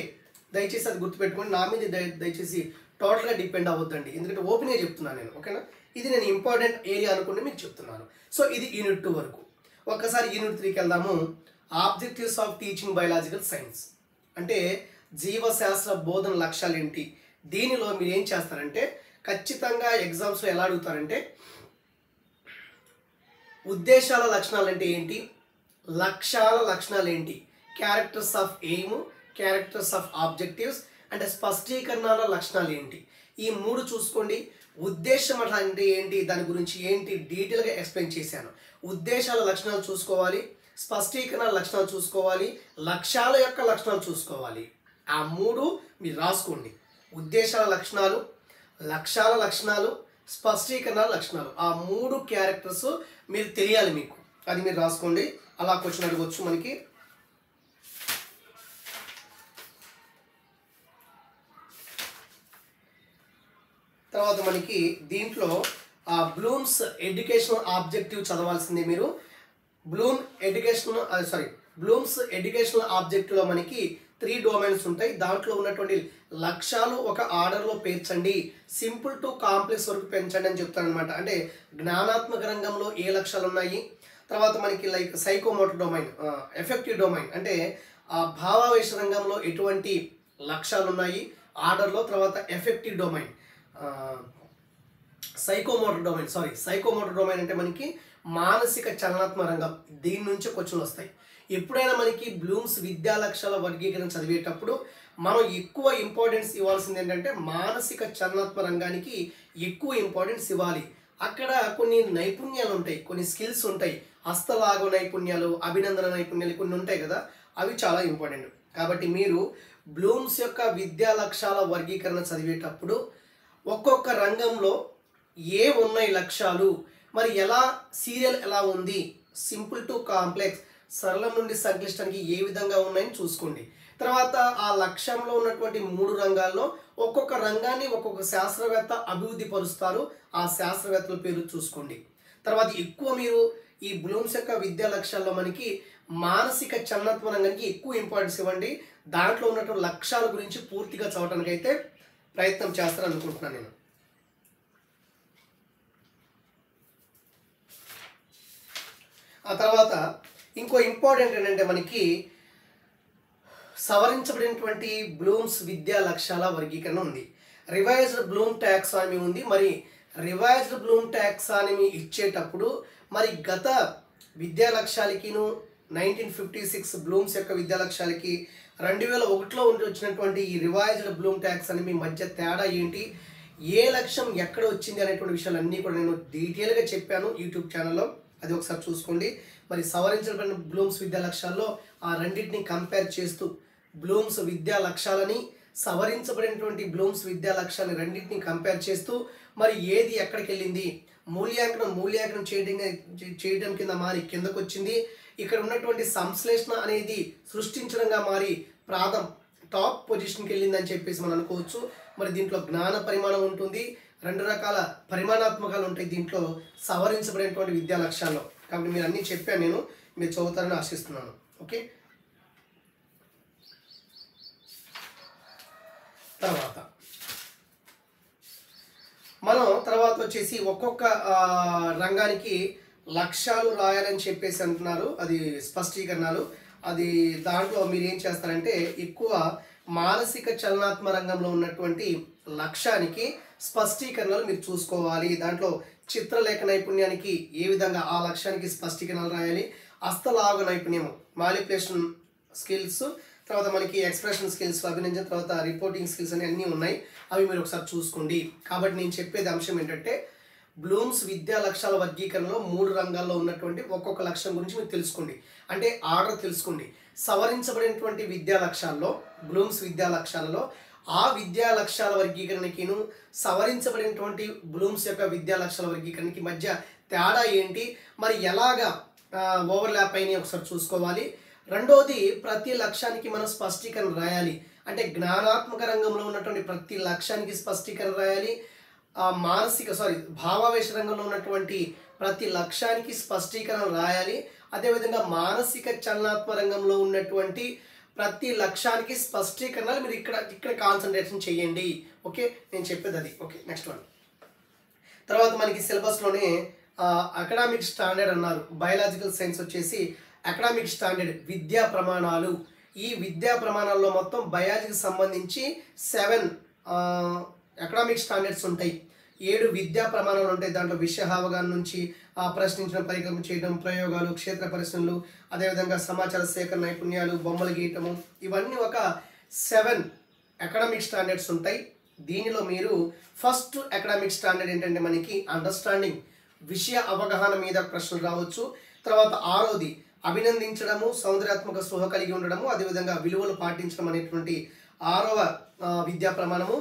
దయచేసి అది గుర్తుపెట్టుకోండి. నా మీద దయచేసి టోటల్గా డిపెండ్ అవ్వద్దండి, ఎందుకంటే ఓపెన్గా చెప్తున్నాను నేను, ఓకేనా. ఇది నేను ఇంపార్టెంట్ ఏరియా అనుకుంటే మీకు చెప్తున్నాను. సో ఇది యూనిట్ 2 వరకు. ఒక్కసారి యూనిట్ 3కి వెళ్దాము. Objectives of teaching biological science అంటే జీవశాస్త్ర బోధన లక్ష్యాలు ఏంటి, దీనిలో మీరు ఏం చేస్తారంటే ఖచ్చితంగా ఎగ్జామ్స్లో ఎలా అడుగుతారంటే ఉద్దేశాల లక్షణాలు అంటే ఏంటి, లక్ష్యాల లక్షణాలు ఏంటి, characters of aim, characters of objectives అంటే స్పష్టీకరణల లక్షణాలు ఏంటి, ఈ మూడు చూసుకోండి. ఉద్దేశం అంటే ఏంటి, దాని గురించి ఏంటి డీటెయిల్గా ఎక్స్ప్లెయిన్ చేశాను. ఉద్దేశాల లక్షణాలు చూసుకోవాలి, స్పష్టీకరణ లక్షణాలు చూసుకోవాలి, లక్ష్యాల యొక్క లక్షణాలు చూసుకోవాలి. ఆ మూడు మీరు రాసుకోండి. ఉద్దేశాల లక్షణాలు, లక్ష్యాల లక్షణాలు, స్పష్టీకరణ లక్షణాలు, ఆ మూడు క్యారెక్టర్స్ మీరు తెలియాలి మీకు. అది మీరు రాసుకోండి. అలా క్వశ్చన్ అడగవచ్చు మనకి. తర్వాత మనకి దీంట్లో బ్లూమ్స్ ఎడ్యుకేషనల్ ఆబ్జెక్టివ్ చదవాల్సిందే మీరు. బ్లూమ్స్ ఎడ్యుకేషనల్ ఆబ్జెక్టివ్లో మనకి 3 డొమైన్స్ ఉంటాయి. దాంట్లో ఉన్నటువంటి లక్ష్యాలు ఒక ఆర్డర్లో పేర్చండి, సింపుల్ టు కాంప్లెక్స్ వరకు పెంచండి అని చెప్తారనమాట. అంటే జ్ఞానాత్మక రంగంలో ఏ లక్ష్యాలు ఉన్నాయి, తర్వాత మనకి like psychomotor domain, effective domain అంటే భావావేశ రంగంలో ఎటువంటి లక్ష్యాలు ఉన్నాయి ఆర్డర్లో, తర్వాత ఎఫెక్టివ్ డొమైన్, సైకోమోటర్ డొమైన్ అంటే మనకి మానసిక చలనాత్మక రంగం. దీని నుంచి క్వశ్చన్లు వస్తాయి. ఎప్పుడైనా మనకి బ్లూమ్స్ విద్యా లక్ష్యాల వర్గీకరణ చదివేటప్పుడు మనం ఎక్కువ ఇంపార్టెన్స్ ఇవ్వాల్సింది ఏంటంటే మానసిక చలనాత్మక రంగానికి ఎక్కువ ఇంపార్టెన్స్ ఇవ్వాలి. అక్కడ కొన్ని నైపుణ్యాలు ఉంటాయి, కొన్ని స్కిల్స్ ఉంటాయి, హస్తలాఘవ నైపుణ్యాలు, అభినందన నైపుణ్యాలు కొన్ని ఉంటాయి కదా, అవి చాలా ఇంపార్టెంట్. కాబట్టి మీరు బ్లూమ్స్ యొక్క విద్యా లక్ష్యాల వర్గీకరణ చదివేటప్పుడు ఒక్కొక్క రంగంలో ఏ ఉన్నాయి లక్ష్యాలు, మరి ఎలా సీరియల్ ఎలా ఉంది, సింపుల్ టు కాంప్లెక్స్, సరళం నుండి సంక్లిష్టానికి ఏ విధంగా ఉన్నాయని చూసుకోండి. తర్వాత ఆ లక్ష్యంలో ఉన్నటువంటి 3 రంగాల్లో ఒక్కొక్క రంగాన్ని ఒక్కొక్క శాస్త్రవేత్త అభివృద్ధి పరుస్తారు, ఆ శాస్త్రవేత్తల పేరు చూసుకోండి. తర్వాత ఎక్కువ మీరు ఈ బ్లూమ్స్ యొక్క విద్యా లక్ష్యాల్లో మనకి మానసిక చలనాత్మక రంగానికి ఎక్కువ ఇంపార్టెన్స్ ఇవ్వండి. దాంట్లో ఉన్నటువంటి లక్ష్యాల గురించి పూర్తిగా చదవడానికి అయితే ప్రయత్నం చేస్తారని అనుకుంటున్నాను నేను. ఆ తర్వాత ఇంకో ఇంపార్టెంట్ ఏంటంటే మనకి సవరించబడినటువంటి బ్లూమ్స్ విద్యా లక్ష్యాల వర్గీకరణ ఉంది. రివైజ్డ్ బ్లూమ్ టాక్సానమీ ఉంది. మరి రివైజ్డ్ బ్లూమ్ టాక్సానమీ ఇచ్చేటప్పుడు మరి గత విద్యా లక్ష్యాలకిను 1956 బ్లూమ్స్ యొక్క విద్యా లక్ష్యాలకి 2001లో వచ్చినటువంటి ఈ రివైజ్డ్ బ్లూమ్ టాక్సానమీ మధ్య తేడా ఏంటి, ఏ లక్ష్యం ఎక్కడ వచ్చింది అనేటువంటి విషయాలన్నీ కూడా నేను డీటెయిల్గా చెప్పాను యూట్యూబ్ ఛానల్లో, అది ఒకసారి చూసుకోండి. మరి సవరించబడిన బ్లూమ్స్ విద్యా లక్ష్యాల్లో ఆ రెండింటిని కంపేర్ చేస్తూ బ్లూమ్స్ విద్యా లక్ష్యాలని సవరించబడినటువంటి బ్లూమ్స్ విద్యా లక్ష్యాలని రెండింటిని కంపేర్ చేస్తూ మరి ఏది ఎక్కడికి వెళ్ళింది, మూల్యాంకనం చేయడం కింద మారి కిందకు వచ్చింది, ఇక్కడ ఉన్నటువంటి సంశ్లేషణ అనేది సృష్టించడంగా మారి టాప్ పొజిషన్కి వెళ్ళిందని చెప్పేసి మనం అనుకోవచ్చు. మరి దీంట్లో జ్ఞాన పరిమాణం ఉంటుంది, 2 రకాల పరిమాణాత్మకాలు ఉంటాయి దీంట్లో సవరించబడినటువంటి విద్యా లక్ష్యాల్లో. కాబట్టి మీరు అన్నీ చెప్పాను నేను, మీరు చదువుతారని ఆశిస్తున్నాను. ఓకే, తర్వాత వచ్చేసి ఒక్కొక్క రంగానికి లక్ష్యాలు రాయాలని చెప్పేసి అంటున్నారు, అది స్పష్టీకరణలు. అది దాంట్లో మీరు ఏం చేస్తారంటే ఎక్కువ మానసిక చలనాత్మక రంగంలో ఉన్నటువంటి లక్ష్యానికి స్పష్టీకరణలు మీరు చూసుకోవాలి. దాంట్లో చిత్రలేఖ నైపుణ్యానికి ఏ విధంగా ఆ లక్ష్యానికి స్పష్టీకరణలు రాయాలి, హస్తలాఘవ నైపుణ్యం, మానిపులేషన్ స్కిల్స్, తర్వాత మనకి ఎక్స్ప్రెషన్ స్కిల్స్, అభినందన, తర్వాత రిపోర్టింగ్ స్కిల్స్ అని అన్నీ ఉన్నాయి, అవి మీరు ఒకసారి చూసుకోండి. కాబట్టి నేను చెప్పేది అంశం ఏంటంటే బ్లూమ్స్ విద్యా లక్ష్యాల వర్గీకరణలో 3 రంగాల్లో ఉన్నటువంటి ఒక్కొక్క లక్ష్యం గురించి మీరు తెలుసుకోండి, అంటే ఆర్డర్ తెలుసుకోండి. సవరించబడినటువంటి విద్యా లక్ష్యాల్లో బ్లూమ్స్ విద్యా లక్ష్యాలలో ఆ విద్యా లక్ష్యాల వర్గీకరణకిను సవరించబడినటువంటి బ్లూమ్స్ యొక్క విద్యా లక్ష్యాల వర్గీకరణకి మధ్య తేడా ఏంటి, మరి ఎలాగా ఓవర్లాప్ అయినాయి ఒకసారి చూసుకోవాలి. రెండోది ప్రతి లక్ష్యానికి మనం స్పష్టీకరణ రాయాలి, అంటే జ్ఞానాత్మక రంగంలో ఉన్నటువంటి ప్రతి లక్ష్యానికి స్పష్టీకరణ రాయాలి, భావావేశ రంగంలో ఉన్నటువంటి ప్రతి లక్ష్యానికి స్పష్టీకరణ రాయాలి. అదేవిధంగా మానసిక చలనాత్మక రంగంలో ఉన్నటువంటి ప్రతి లక్ష్యానికి స్పష్టీకరణలు మీరు ఇక్కడ కాన్సన్ట్రేషన్ చేయండి. ఓకే, నేను చెప్పేది అది. Okay, next one. తర్వాత మనకి సిలబస్లోనే అకాడమిక్ స్టాండర్డ్ అన్నారు. బయాలజికల్ సైన్స్ వచ్చేసి అకాడమిక్ స్టాండర్డ్ విద్యా ప్రమాణాలు. ఈ విద్యా ప్రమాణాల్లో మొత్తం బయాలజీకి సంబంధించి 7 ఎకనామిక్ స్టాండర్డ్స్ ఉంటాయి, 7 విద్యా ప్రమాణాలు ఉంటాయి. దాంట్లో విషయ అవగాహన నుంచి ప్రశ్నించడం, పరికరం చేయడం, ప్రయోగాలు, క్షేత్ర పరిశ్రమలు, అదేవిధంగా సమాచార సేకరణ నైపుణ్యాలు, బొమ్మలు గీయటము, ఇవన్నీ ఒక 7 ఎకనామిక్ స్టాండర్డ్స్ ఉంటాయి. దీనిలో మీరు ఫస్ట్ ఎకనామిక్ స్టాండర్డ్ ఏంటంటే మనకి అండర్స్టాండింగ్, విషయ అవగాహన మీద ప్రశ్నలు రావచ్చు. తర్వాత 6వది అభినందించడము, సౌందర్యాత్మక స్పృహ కలిగి ఉండడము, అదేవిధంగా విలువలు పాటించడం అనేటువంటి 6వ విద్యా ప్రమాణము.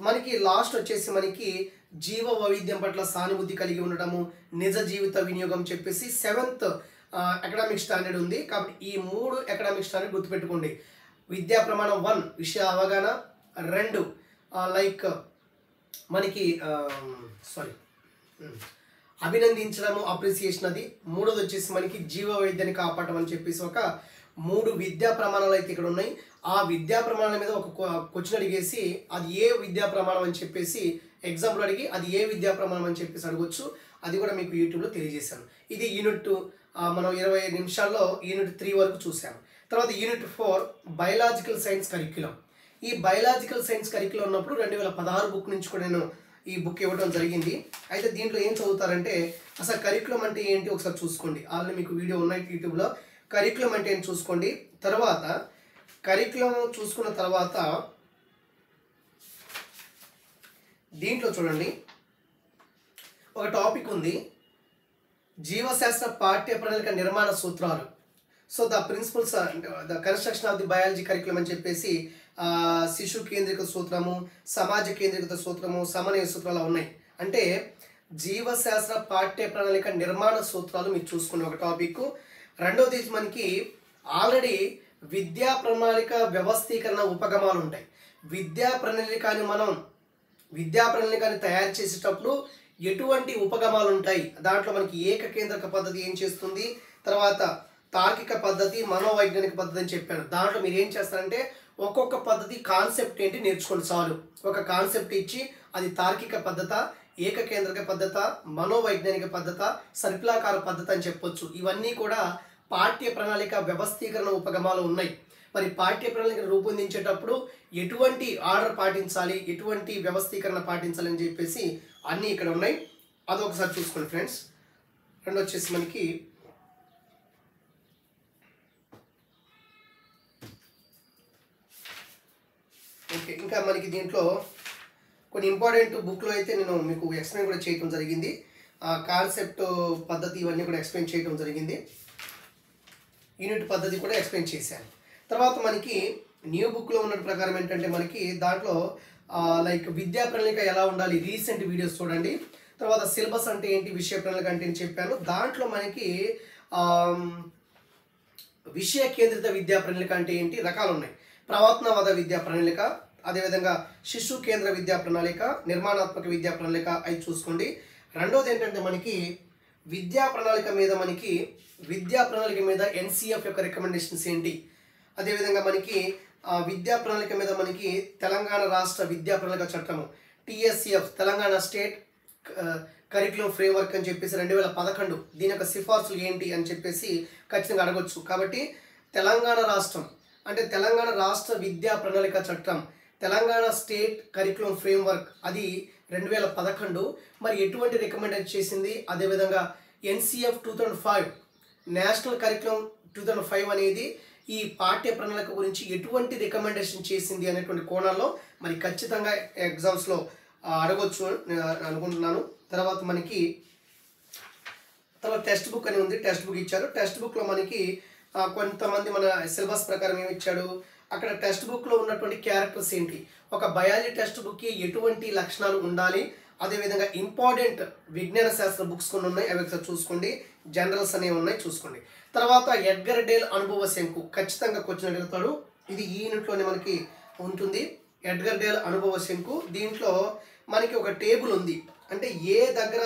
మనకి లాస్ట్ వచ్చేసి మనకి జీవ వైవిధ్యం పట్ల సానుభూతి కలిగి ఉండడము, నిజ జీవిత వినియోగం చెప్పేసి 7th ఎకనామిక్ స్టాండర్డ్ ఉంది. కాబట్టి ఈ 3 ఎకనామిక్ స్టాండర్డ్ గుర్తుపెట్టుకోండి. విద్యా ప్రమాణం 1 విషయ అవగాహన, 2 లైక్ మనకి అభినందించడము, అప్రిసియేషన్, అది 3వది వచ్చేసి మనకి జీవ వైద్యాన్ని కాపాడటం అని చెప్పేసి ఒక 3 విద్యా ప్రమాణాలు అయితే ఇక్కడ ఉన్నాయి. ఆ విద్యా ప్రమాణాల మీద ఒక క్వశ్చన్ అడిగేసి అది ఏ విద్యా ప్రమాణం అని చెప్పేసి ఎగ్జాంపుల్ అడిగి అది ఏ విద్యా ప్రమాణం అని చెప్పేసి అడగొచ్చు. అది కూడా మీకు యూట్యూబ్లో తెలియజేశాను. ఇది యూనిట్ మనం 25 నిమిషాల్లో యూనిట్ 3 వరకు చూసాము. తర్వాత యూనిట్ 4 బయలాజికల్ సైన్స్ కరిక్యులం. ఈ బయలాజికల్ సైన్స్ కరిక్యులం ఉన్నప్పుడు 2016 బుక్ నుంచి కూడా నేను ఈ బుక్ ఇవ్వడం జరిగింది. అయితే దీంట్లో ఏం చదువుతారంటే అసలు కరిక్యులం అంటే ఏంటి ఒకసారి చూసుకోండి. ఆల్రెడీ మీకు వీడియో ఉన్నాయి యూట్యూబ్లో. కరిక్యులం అంటే ఏంటి చూసుకోండి. తర్వాత కరిక్యులం చూసుకున్న తర్వాత దీంట్లో చూడండి ఒక టాపిక్ ఉంది, జీవశాస్త్ర పాఠ్య ప్రణాళిక నిర్మాణ సూత్రాలు. So the principles the construction of the biology curriculum అని చెప్పేసి శిశు కేంద్రిక సూత్రము, సమాజ కేంద్రికత సూత్రము, సమన్వయ సూత్రాలు ఉన్నాయి. అంటే జీవశాస్త్ర పాఠ్య ప్రణాళిక నిర్మాణ సూత్రాలు మీరు చూసుకునే ఒక టాపిక్. రెండవది మనకి ఆల్రెడీ విద్యా ప్రణాళిక వ్యవస్థీకరణ ఉపగమాలు ఉంటాయి. విద్యా ప్రణాళికని తయారు చేసేటప్పుడు ఎటువంటి ఉపగమాలు ఉంటాయి, దాంట్లో మనకి ఏకకేంద్రక పద్ధతి ఏం చేస్తుంది, తర్వాత తార్కిక పద్ధతి, మనోవైజ్ఞానిక పద్ధతి అని చెప్పాను. దాంట్లో మీరు ఏం చేస్తారంటే ఒక్కొక్క పద్ధతి కాన్సెప్ట్ ఏంటి నేర్చుకోండి చాలు. ఒక కాన్సెప్ట్ ఇచ్చి అది తార్కిక పద్ధత, ఏకకేంద్రక పద్ధత, మనోవైజ్ఞానిక పద్ధత, సర్పిలాకార పద్ధతి అని చెప్పొచ్చు. ఇవన్నీ కూడా పాఠ్య ప్రణాళిక వ్యవస్థీకరణ ఉపగమాలు ఉన్నాయి. మరి పాఠ్య ప్రణాళికను రూపొందించేటప్పుడు ఎటువంటి ఆర్డర్ పాటించాలి, ఎటువంటి వ్యవస్థీకరణ పాటించాలి అని చెప్పేసి అన్నీ ఇక్కడ ఉన్నాయి. అదొకసారి చూసుకోండి ఫ్రెండ్స్. రెండు వచ్చేసి మనకి ఓకే, ఇంకా మనకి దీంట్లో కొన్ని ఇంపార్టెంట్ బుక్లో అయితే నేను మీకు ఎక్స్ప్లెయిన్ కూడా చేయడం జరిగింది. కాన్సెప్ట్ పద్ధతి ఇవన్నీ కూడా ఎక్స్ప్లెయిన్ చేయడం జరిగింది. యూనిట్ పద్ధతి కూడా ఎక్స్ప్లెయిన్ చేశాను. తర్వాత మనకి న్యూ బుక్లో ఉన్న ప్రకారం ఏంటంటే మనకి దాంట్లో లైక్ విద్యా ప్రణాళిక ఎలా ఉండాలి, రీసెంట్ వీడియోస్ చూడండి. తర్వాత సిలబస్ అంటే ఏంటి, విషయ ప్రణాళిక అంటే అని చెప్పాను. దాంట్లో మనకి విషయ కేంద్రిత విద్యా ప్రణాళిక అంటే ఏంటి రకాలు ఉన్నాయి. ప్రవర్తనవాద విద్యా ప్రణాళిక, అదేవిధంగా శిశు కేంద్ర విద్యా ప్రణాళిక, నిర్మాణాత్మక విద్యా ప్రణాళిక అవి చూసుకోండి. రెండోది ఏంటంటే మనకి విద్యా ప్రణాళిక మీద ఎన్సిఎఫ్ యొక్క రికమెండేషన్స్ ఏంటి, అదేవిధంగా మనకి విద్యా ప్రణాళిక మీద మనకి తెలంగాణ రాష్ట్ర విద్యా ప్రణాళిక చట్టము టీఎస్సిఎఫ్ తెలంగాణ స్టేట్ కరిక్యులం ఫ్రేమ్వర్క్ అని చెప్పేసి 2011 దీని యొక్క సిఫార్సులు ఏంటి అని చెప్పేసి ఖచ్చితంగా అడగొచ్చు. కాబట్టి తెలంగాణ రాష్ట్రం అంటే తెలంగాణ రాష్ట్ర విద్యా ప్రణాళిక చట్టం, తెలంగాణ స్టేట్ కరిక్యులం ఫ్రేమ్వర్క్ అది 2011 మరి ఎటువంటి రికమెండేట్ చేసింది. అదేవిధంగా ఎన్సిఎఫ్ 2005 నేషనల్ కరిక్యులం 2005 అనేది ఈ పాఠ్య ప్రణాళిక గురించి ఎటువంటి రికమెండేషన్ చేసింది అనేటువంటి కోణాల్లో మరి ఖచ్చితంగా ఎగ్జామ్స్లో అడగొచ్చు అనుకుంటున్నాను. తర్వాత మనకి టెక్స్ట్ బుక్ అని ఉంది, టెక్స్ట్ బుక్ ఇచ్చారు. టెక్స్ట్ బుక్లో మనకి కొంతమంది మన సిలబస్ ప్రకారం ఏమి ఇచ్చాడు, అక్కడ టెక్స్ట్ బుక్లో ఉన్నటువంటి క్యారెక్టర్స్ ఏంటి, ఒక బయాలజీ టెక్స్ట్ బుక్కి ఎటువంటి లక్షణాలు ఉండాలి, అదేవిధంగా ఇంపార్టెంట్ విజ్ఞాన శాస్త్ర బుక్స్ కొన్ని ఉన్నాయి అవి ఒకసారి చూసుకోండి, జనరల్స్ అనేవి ఉన్నాయి చూసుకోండి. తర్వాత ఎడ్గర్ డేల్ అనుభవ శంకు ఖచ్చితంగా క్వశ్చన్ అడుగుతాడు. ఇది ఈ యూనిట్లోనే మనకి ఉంటుంది. ఎడ్గర్ డేల్ అనుభవ శంకు దీంట్లో మనకి ఒక టేబుల్ ఉంది, అంటే ఏ దగ్గర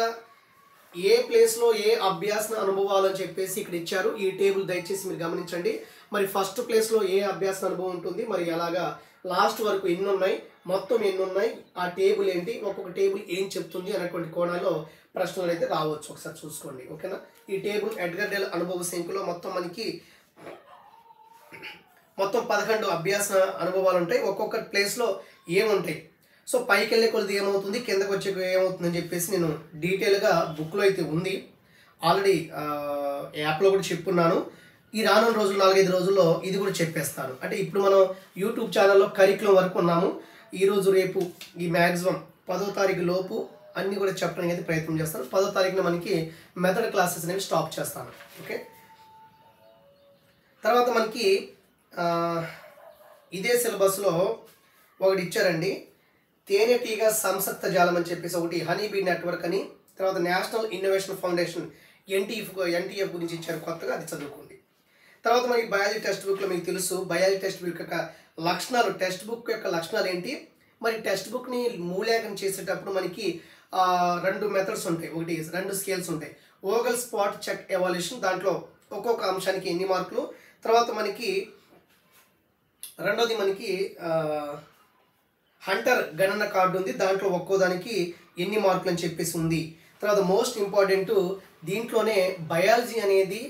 ఏ ప్లేస్లో ఏ అభ్యాసన అనుభవాలు అని చెప్పేసి ఇక్కడ ఇచ్చారు. ఈ టేబుల్ దయచేసి మీరు గమనించండి. మరి ఫస్ట్ ప్లేస్లో ఏ అభ్యాసన అనుభవం ఉంటుంది, మరి అలాగా లాస్ట్ వరకు ఎన్ని ఉన్నాయి, మొత్తం ఎన్ని ఉన్నాయి, ఆ టేబుల్ ఏంటి, ఒక్కొక్క టేబుల్ ఏం చెప్తుంది అనేటువంటి కోణాల్లో ప్రశ్నలు అయితే రావచ్చు. ఒకసారి చూసుకోండి ఓకేనా. ఈ టేబుల్ ఎడ్గర్ డేల్ అనుభవ శంకులో మొత్తం 11 అభ్యాస అనుభవాలు ఉంటాయి. ఒక్కొక్క ప్లేస్లో ఏముంటాయి. సో పైకి వెళ్ళే కొద్ది ఏమవుతుంది, కిందకు వచ్చే ఏమవుతుందని చెప్పేసి నేను డీటెయిల్గా బుక్లో అయితే ఉంది, ఆల్రెడీ యాప్లో కూడా చెప్పున్నాను. ఈ రానున్న రోజులు 4-5 రోజుల్లో ఇది కూడా చెప్పేస్తాను. అంటే ఇప్పుడు మనం యూట్యూబ్ ఛానల్లో కరికులం వరకు ఉన్నాము. ఈరోజు రేపు ఈ మ్యాక్సిమం 10వ తారీఖు లోపు అన్నీ కూడా చెప్పడానికి అయితే ప్రయత్నం చేస్తాను. 10వ తారీఖున మనకి మెథడ్ క్లాసెస్ అనేవి స్టాప్ చేస్తాను. ఓకే, తర్వాత మనకి ఇదే సిలబస్లో ఒకటి ఇచ్చారండి, తేనెటీగ సంసక్త జాలం అని చెప్పేసి ఒకటి, హనీ బీ నెట్వర్క్ అని, తర్వాత నేషనల్ ఇన్నోవేషన్ ఫౌండేషన్ ఎన్టీఎఫ్ గురించి ఇచ్చారు కొత్తగా, అది చదువుకోండి. తర్వాత మనకి బయాలజీ టెక్స్ట్ బుక్లో మీకు తెలుసు బయాలజీ టెక్స్ట్ బుక్ యొక్క లక్షణాలు, టెక్స్ట్ బుక్ యొక్క లక్షణాలు ఏంటి, మరి టెక్స్ట్ బుక్ని మూల్యాంకనం చేసేటప్పుడు మనకి 2 మెథడ్స్ ఉంటాయి, ఒకటి 2 స్కేల్స్ ఉంటాయి. ఓగల్ స్పాట్ చెక్ ఎవాల్యూషన్, దాంట్లో ఒక్కొక్క అంశానికి ఎన్ని మార్కులు, తర్వాత మనకి రెండోది మనకి హంటర్ గణన కార్డు ఉంది, దాంట్లో ఒక్కో దానికి ఎన్ని మార్కులు అని చెప్పేసి ఉంది. తర్వాత మోస్ట్ ఇంపార్టెంట్, దీంట్లోనే బయాలజీ అనేది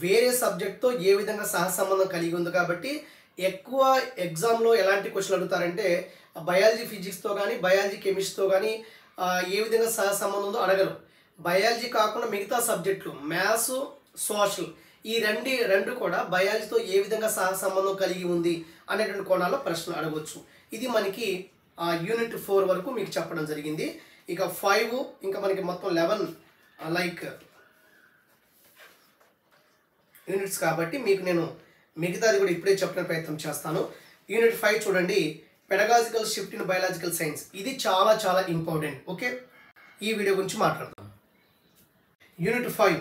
వేరే సబ్జెక్ట్తో ఏ విధంగా సహసంబంధం కలిగి ఉంది కాబట్టి ఎక్కువ ఎగ్జామ్లో ఎలాంటి క్వశ్చన్లు అడుగుతారంటే బయాలజీ ఫిజిక్స్తో కానీ బయాలజీ కెమిస్ట్రీతో కానీ ఏ విధంగా సహసంబంధం ఉందో అడగరు. బయాలజీ కాకుండా మిగతా సబ్జెక్టులు మ్యాథ్స్, సోషల్, ఈ రెండు కూడా బయాలజీతో ఏ విధంగా సహసంబంధం కలిగి ఉంది అనేటువంటి కోణాల్లో ప్రశ్నలు అడగవచ్చు. ఇది మనకి యూనిట్ 4 వరకు మీకు చెప్పడం జరిగింది. ఇక 5 ఇంకా మనకి మొత్తం 11 లైక్ యూనిట్స్ కాబట్టి మీకు నేను మిగతాది కూడా ఇప్పుడే చెప్పడానికి ప్రయత్నం చేస్తాను. యూనిట్ 5 చూడండి, pedagogical shift in biological science. ఇది చాలా చాలా ఇంపార్టెంట్. ఓకే, ఈ వీడియో గురించి మాట్లాడతాం. Unit 5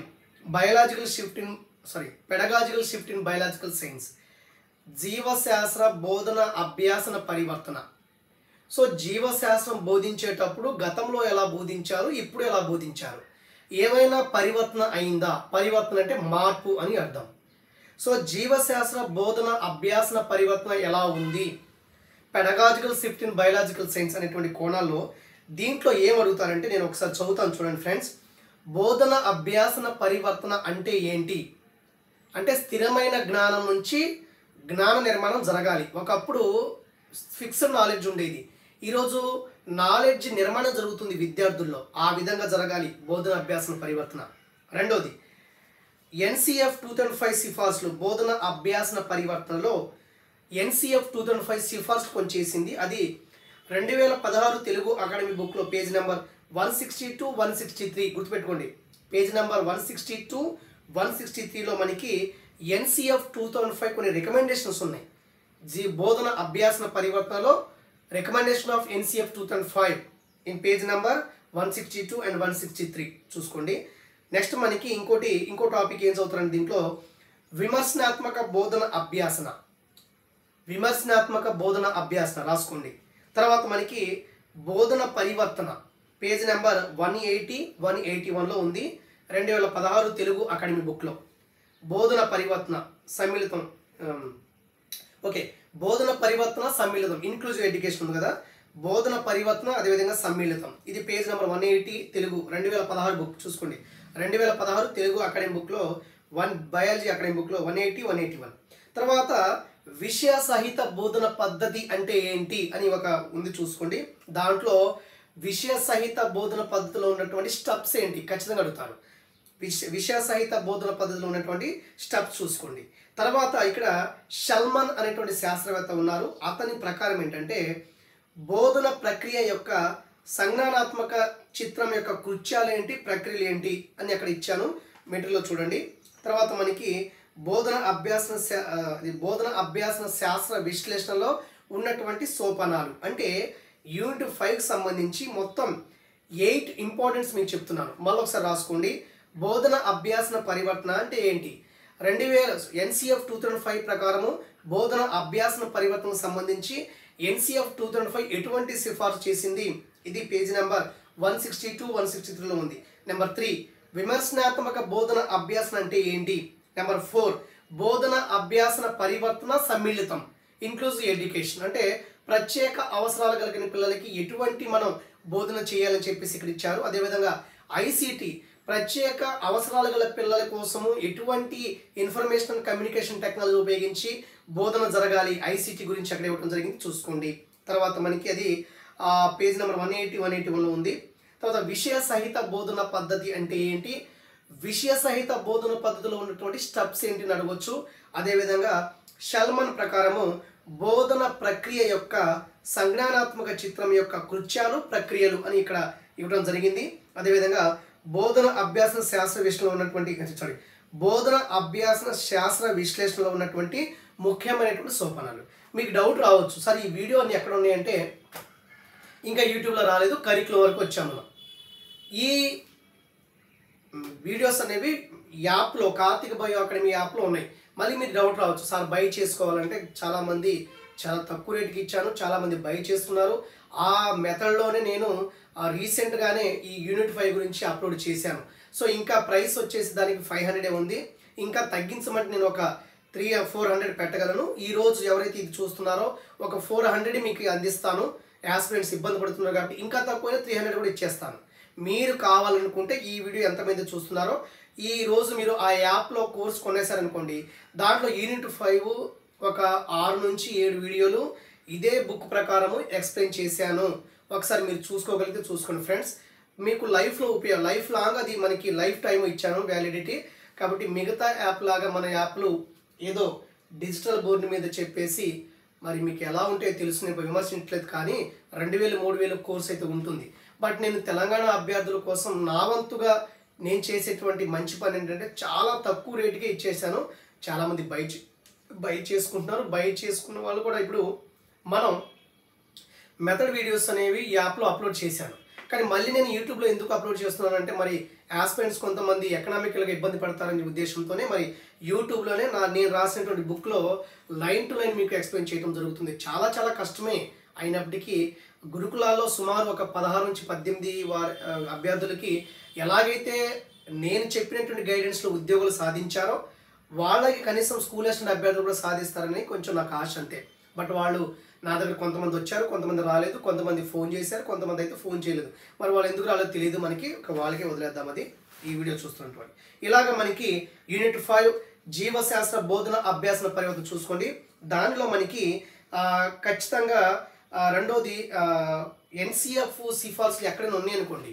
pedagogical shift in biological science, జీవశాస్త్ర బోధన అభ్యాసన పరివర్తన. సో జీవశాస్త్రం బోధించేటప్పుడు గతంలో ఎలా బోధించారు, ఇప్పుడు ఎలా బోధించారు, ఏమైనా పరివర్తన అయిందా, పరివర్తన అంటే మార్పు అని అర్థం. సో జీవశాస్త్ర బోధన అభ్యాసన పరివర్తన ఎలా ఉంది, pedagogical shift in biological science అనేటువంటి కోణాల్లో దీంట్లో ఏం అడుగుతారంటే నేను ఒకసారి చదువుతాను చూడండి ఫ్రెండ్స్. బోధన అభ్యాసన పరివర్తన అంటే ఏంటి అంటే స్థిరమైన జ్ఞానం నుంచి జ్ఞాన నిర్మాణం జరగాలి. ఒకప్పుడు ఫిక్స్డ్ నాలెడ్జ్ ఉండేది, ఈరోజు నాలెడ్జ్ నిర్మాణం జరుగుతుంది విద్యార్థుల్లో, ఆ విధంగా జరగాలి బోధన అభ్యాసన పరివర్తన. రెండోది ఎన్సిఎఫ్ 2005 సిఫార్సులు, బోధన అభ్యాసన పరివర్తనలో ఎన్సిఎఫ్ 2005 సిఫార్సు కొంచెం చేసింది, అది 2016 తెలుగు అకాడమీ బుక్లో పేజ్ నెంబర్ 162, 163 గుర్తుపెట్టుకోండి. పేజ్ నెంబర్ 162, 163లో మనకి ఎన్సిఎఫ్ 2005 కొన్ని రికమెండేషన్స్ ఉన్నాయి. బోధన అభ్యాసన పరివర్తనలో recommendation of NCF 2005 in page number 162 and 163 చూసుకోండి. నెక్స్ట్ మనకి ఇంకో టాపిక్ ఏం చదువుతారండి దీంట్లో, విమర్శనాత్మక బోధన అభ్యాసన రాసుకోండి. తర్వాత మనకి బోధన పరివర్తన పేజ్ నెంబర్ 180, 181లో ఉంది, 2016 తెలుగు అకాడమీ బుక్లో. బోధన పరివర్తన సమ్మిళితం, ఓకే, బోధన పరివర్తన సమ్మిళితం, ఇన్క్లూజివ్ ఎడ్యుకేషన్ ఉంది కదా, బోధన పరివర్తన అదేవిధంగా సమ్మిళితం, ఇది పేజ్ నెంబర్ 180 తెలుగు 2016 బుక్ చూసుకోండి. 2016 తెలుగు అకాడమీ బుక్లో బయాలజీ అకాడమీ బుక్లో 180, 181. తర్వాత విషయ సహిత బోధన పద్ధతి అంటే ఏంటి అని ఒక ఉంది చూసుకోండి. దాంట్లో విషయ సహిత బోధన పద్ధతిలో ఉన్నటువంటి స్టెప్స్ ఏంటి ఖచ్చితంగా అడుగుతారు. విషయ సహిత బోధన పద్ధతిలో ఉన్నటువంటి స్టెప్స్ చూసుకోండి. తర్వాత ఇక్కడ షల్మన్ అనేటువంటి శాస్త్రవేత్త ఉన్నారు, అతని ప్రకారం ఏంటంటే బోధన ప్రక్రియ యొక్క సంజ్ఞానాత్మక చిత్రం యొక్క కృత్యాలు ఏంటి, ప్రక్రియలు ఏంటి అని అక్కడ ఇచ్చాను, మెటీరియల్లో చూడండి. తర్వాత మనకి బోధన అభ్యాసన శాస్త్ర విశ్లేషణలో ఉన్నటువంటి సోపానాలు అంటే యూనిట్ 5కి సంబంధించి మొత్తం 8 ఇంపార్టెన్స్ మీకు చెప్తున్నాను, మళ్ళీ ఒకసారి రాసుకోండి. బోధన అభ్యాసన పరివర్తన అంటే ఏంటి, ఎన్సిఎఫ్ 2005 ప్రకారము బోధన అభ్యాసన పరివర్తనకు సంబంధించి ఎన్సిఎఫ్ 2005 ఎటువంటి సిఫార్సు చేసింది, ఇది పేజీ నెంబర్ 162, 163లో ఉంది. నెంబర్ 3 విమర్శనాత్మక బోధన అభ్యాసన అంటే ఏంటి. నెంబర్ 4 బోధన అభ్యాసన పరివర్తన సమ్మిళితం, ఇన్క్లూజివ్ ఎడ్యుకేషన్ అంటే ప్రత్యేక అవసరాలు కలిగిన పిల్లలకి ఎటువంటి మనం బోధన చేయాలని చెప్పేసి ఇక్కడ ఇచ్చారు. అదేవిధంగా ఐసిటి ప్రత్యేక అవసరాలు గల పిల్లల కోసము ఎటువంటి ఇన్ఫర్మేషన్ అండ్ కమ్యూనికేషన్ టెక్నాలజీ ఉపయోగించి బోధన జరగాలి, ఐసిటి గురించి అక్కడ ఇవ్వడం జరిగింది చూసుకోండి. తర్వాత మనకి అది పేజ్ నెంబర్ 180 181లో ఉంది. తర్వాత విషయ సహిత బోధన పద్ధతి అంటే ఏంటి, విషయ సహిత బోధన పద్ధతిలో ఉన్నటువంటి స్టెప్స్ ఏంటి అని అడగొచ్చు. అదేవిధంగా షల్మన్ ప్రకారము బోధన ప్రక్రియ యొక్క సంజ్ఞానాత్మక చిత్రం యొక్క కృత్యాలు ప్రక్రియలు అని ఇక్కడ ఇవ్వడం జరిగింది. అదేవిధంగా బోధన అభ్యాసన శాస్త్ర విశ్లేషణలో ఉన్నటువంటి బోధన అభ్యాసన శాస్త్ర విశ్లేషణలో ఉన్నటువంటి ముఖ్యమైనటువంటి సోపానాలు. మీకు డౌట్ రావచ్చు, సార్ ఈ వీడియో అన్ని ఎక్కడ ఉన్నాయంటే ఇంకా యూట్యూబ్లో రాలేదు, కరికులం వరకు వచ్చాము మనం. ఈ వీడియోస్ అనేవి యాప్లో కార్తిక బయో అకాడమీ యాప్లో ఉన్నాయి. మళ్ళీ మీరు డౌట్ రావచ్చు, సార్ బై చేసుకోవాలంటే చాలామంది చాలా తక్కువ రేటుకి ఇచ్చాను, చాలామంది బై చేస్తున్నారు. ఆ మెథడ్లోనే నేను రీసెంట్గానే ఈ యూనిట్ 5 గురించి అప్లోడ్ చేశాను. సో ఇంకా ప్రైస్ వచ్చేసి దానికి 500 ఉంది. ఇంకా తగ్గించమంటే నేను ఒక 300-400 పెట్టగలను. ఈరోజు ఎవరైతే ఇది చూస్తున్నారో ఒక 400 మీకు అందిస్తాను. యాస్పిరెంట్స్ ఇబ్బంది పడుతున్నారు కాబట్టి ఇంకా తక్కువైనా 300 కూడా ఇచ్చేస్తాను. మీరు కావాలనుకుంటే ఈ వీడియో ఎంతమంది చూస్తున్నారో ఈ రోజు మీరు ఆ యాప్లో కోర్స్ కొనేసారనుకోండి, దాంట్లో యూనిట్ 5 ఒక 6 నుంచి 7 వీడియోలు ఇదే బుక్ ప్రకారము ఎక్స్ప్లెయిన్ చేశాను. ఒకసారి మీరు చూసుకోగలిగితే చూసుకోండి ఫ్రెండ్స్. మీకు లైఫ్లో లైఫ్ లాంగ్ అది మనకి లైఫ్ టైం ఇచ్చాను వ్యాలిడిటీ. కాబట్టి మిగతా యాప్ లాగా మన యాప్లు ఏదో డిజిటల్ బోర్డు మీద చెప్పేసి మరి మీకు ఎలా ఉంటే తెలుసు నేను విమర్శించలేదు, కానీ 2000-3000 కోర్స్ అయితే ఉంటుంది. బట్ నేను తెలంగాణ అభ్యర్థుల కోసం నా వంతుగా నేను చేసేటువంటి మంచి పని ఏంటంటే చాలా తక్కువ రేటుకే ఇచ్చేసాను. చాలామంది బై చేసుకుంటున్నారు. బై చేసుకున్న వాళ్ళు కూడా ఇప్పుడు మనం మెథడ్ వీడియోస్ అనేవి యాప్లో అప్లోడ్ చేశాను. కానీ మళ్ళీ నేను యూట్యూబ్లో ఎందుకు అప్లోడ్ చేస్తున్నాను అంటే మరి ఆస్పిరెంట్స్ కొంతమంది ఎకనామికల్గా ఇబ్బంది పడతారనే ఉద్దేశంతోనే మరి యూట్యూబ్లోనే నేను రాసినటువంటి బుక్లో లైన్ టు లైన్ మీకు ఎక్స్ప్లెయిన్ చేయడం జరుగుతుంది. చాలా చాలా కష్టమే అయినప్పటికీ గురుకులాల్లో సుమారు ఒక 16-18 అభ్యర్థులకి ఎలాగైతే నేను చెప్పినటువంటి గైడెన్స్లో ఉద్యోగులు సాధించారో వాళ్ళకి కనీసం స్కూల్ అసిస్టెంట్ అభ్యర్థులు కూడా సాధిస్తారని కొంచెం నాకు ఆశ అంతే. బట్ వాళ్ళు నా దగ్గర కొంతమంది వచ్చారు, కొంతమంది రాలేదు, కొంతమంది ఫోన్ చేశారు, కొంతమంది అయితే ఫోన్ చేయలేదు. మరి వాళ్ళు ఎందుకు రాలేదు తెలియదు మనకి, వాళ్ళకే వదిలేద్దాం అది ఈ వీడియో చూస్తున్నటువంటి. ఇలాగ మనకి యూనిట్ 5 జీవశాస్త్ర బోధన అభ్యాసన పరివర్తన చూసుకోండి. దానిలో మనకి ఖచ్చితంగా రెండోది ఎన్సిఎఫ్ సిఫార్సులు ఎక్కడైనా ఉన్నాయి అనుకోండి,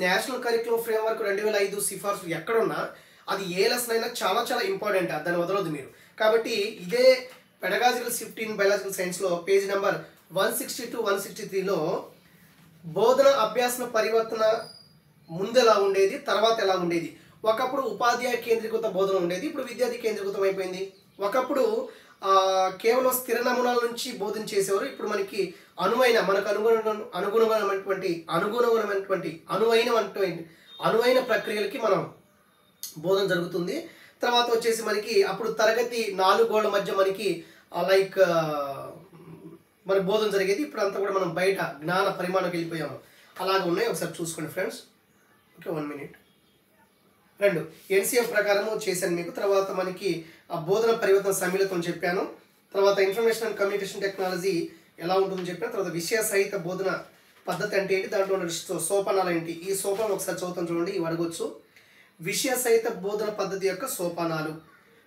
నేషనల్ కరికులం ఫ్రేమ్వర్క్ 2005 సిఫార్సులు ఎక్కడున్నా అది ఏ లెసన్ అయినా చాలా చాలా ఇంపార్టెంట్, దాన్ని వదలదు మీరు. కాబట్టి ఇదే పెడగాజికల్ షిఫ్ట్ ఇన్ బయాలజికల్ సైన్స్లో పేజ్ నెంబర్ 162-163లో బోధన అభ్యాసన పరివర్తన ముందు ఎలా ఉండేది, తర్వాత ఎలా ఉండేది. ఒకప్పుడు ఉపాధ్యాయ కేంద్రీకృత బోధన ఉండేది, ఇప్పుడు విద్యార్థి కేంద్రీకృతం అయిపోయింది. ఒకప్పుడు కేవలం స్థిర నమూనాల నుంచి బోధన చేసేవారు, ఇప్పుడు మనకి మనకు అనువైన ప్రక్రియలకి మనం బోధన జరుగుతుంది. తర్వాత వచ్చేసి మనకి అప్పుడు తరగతి 4 గోడల మధ్య మనకి మన బోధన జరిగేది. ఇప్పుడు అంతా కూడా మనం బయట జ్ఞాన పరిమాణంకి వెళ్ళిపోయాము. అలాగే ఉన్నాయి, ఒకసారి చూసుకోండి ఫ్రెండ్స్. Okay, 1 minute. 2 ఎన్సిఎఫ్ ప్రకారము చేశాను మీకు. తర్వాత మనకి బోధన పరివర్తన సమ్మిళితం చెప్పాను. తర్వాత ఇన్ఫర్మేషన్ అండ్ కమ్యూనికేషన్ టెక్నాలజీ ఎలా ఉంటుందని చెప్పాను. తర్వాత విషయ సహిత బోధన పద్ధతి అంటే ఏంటి, దాంట్లో ఉన్న సోపానాలు ఏంటి. ఈ సోపానం ఒకసారి చదువుతాం చూడండి, ఇవి అడగొచ్చు. విషయ సహిత బోధన పద్ధతి యొక్క సోపానాలు.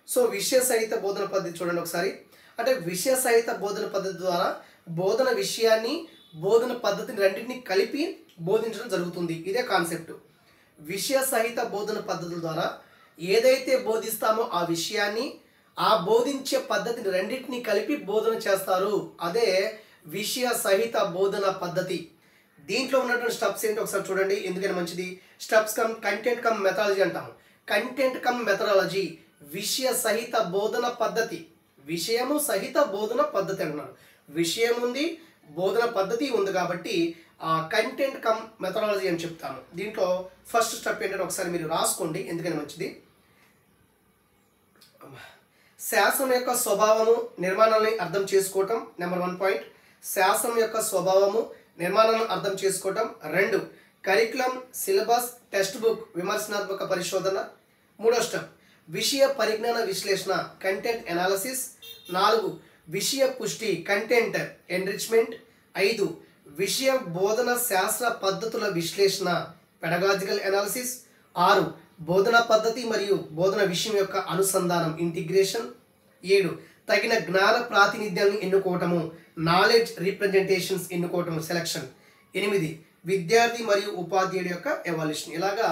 సో విషయ సహిత బోధన పద్ధతి చూడండి ఒకసారి. అంటే విషయ సహిత బోధన పద్ధతి ద్వారా బోధన విషయాన్ని బోధన పద్ధతిని రెండింటిని కలిపి బోధించడం జరుగుతుంది. ఇదే కాన్సెప్ట్. విషయ సహిత బోధన పద్ధతుల ద్వారా ఏదైతే బోధిస్తామో ఆ విషయాన్ని ఆ బోధించే పద్ధతిని రెండింటిని కలిపి బోధన చేస్తారు. అదే విషయ సహిత బోధన పద్ధతి. దీంట్లో ఉన్నటువంటి స్టెప్స్ ఏంటి ఒకసారి చూడండి, ఎందుకని మంచిది. స్టెప్స్ కంటెంట్ కమ్ మెథడాలజీ అంటాము. కంటెంట్ కమ్ మెథడాలజీ విషయ సహిత బోధన పద్ధతి. విషయము సహిత బోధన పద్ధతి అంటున్నారు. విషయం ఉంది, బోధన పద్ధతి ఉంది కాబట్టి కంటెంట్ కమ్ మెథడాలజీ అని చెప్తాను. దీంట్లో ఫస్ట్ స్టెప్ ఏంటంటే ఒకసారి మీరు రాసుకోండి, ఎందుకని మంచిది. శాసనం యొక్క స్వభావము నిర్మాణాన్ని అర్థం చేసుకోవటం నెంబర్ 1 పాయింట్. శాసనం యొక్క స్వభావము నిర్మాణాలను అర్థం చేసుకోవటం. 2 కరికులం, సిలబస్, టెక్స్ట్ బుక్ విమర్శనాత్మక పరిశోధన. 3వ స్టెప్ విషయ పరిజ్ఞాన విశ్లేషణ, కంటెంట్ ఎనాలిసిస్. 4 విషయ పుష్టి, కంటెంట్ ఎన్రిచ్మెంట్. 5 విషయ బోధన శాస్త్ర పద్ధతుల విశ్లేషణ, పెడగాజికల్ ఎనాలిసిస్. 6 బోధన పద్ధతి మరియు బోధన విషయం యొక్క అనుసంధానం, ఇంటిగ్రేషన్. 7 తగిన జ్ఞాన ప్రాతినిధ్యాన్ని ఎన్నుకోవటము, నాలెడ్జ్ రిప్రజెంటేషన్స్ ఎన్నుకోవటం సెలక్షన్. 8 విద్యార్థి మరియు ఉపాధ్యాయుడి యొక్క ఎవాల్యుయేషన్. ఇలాగా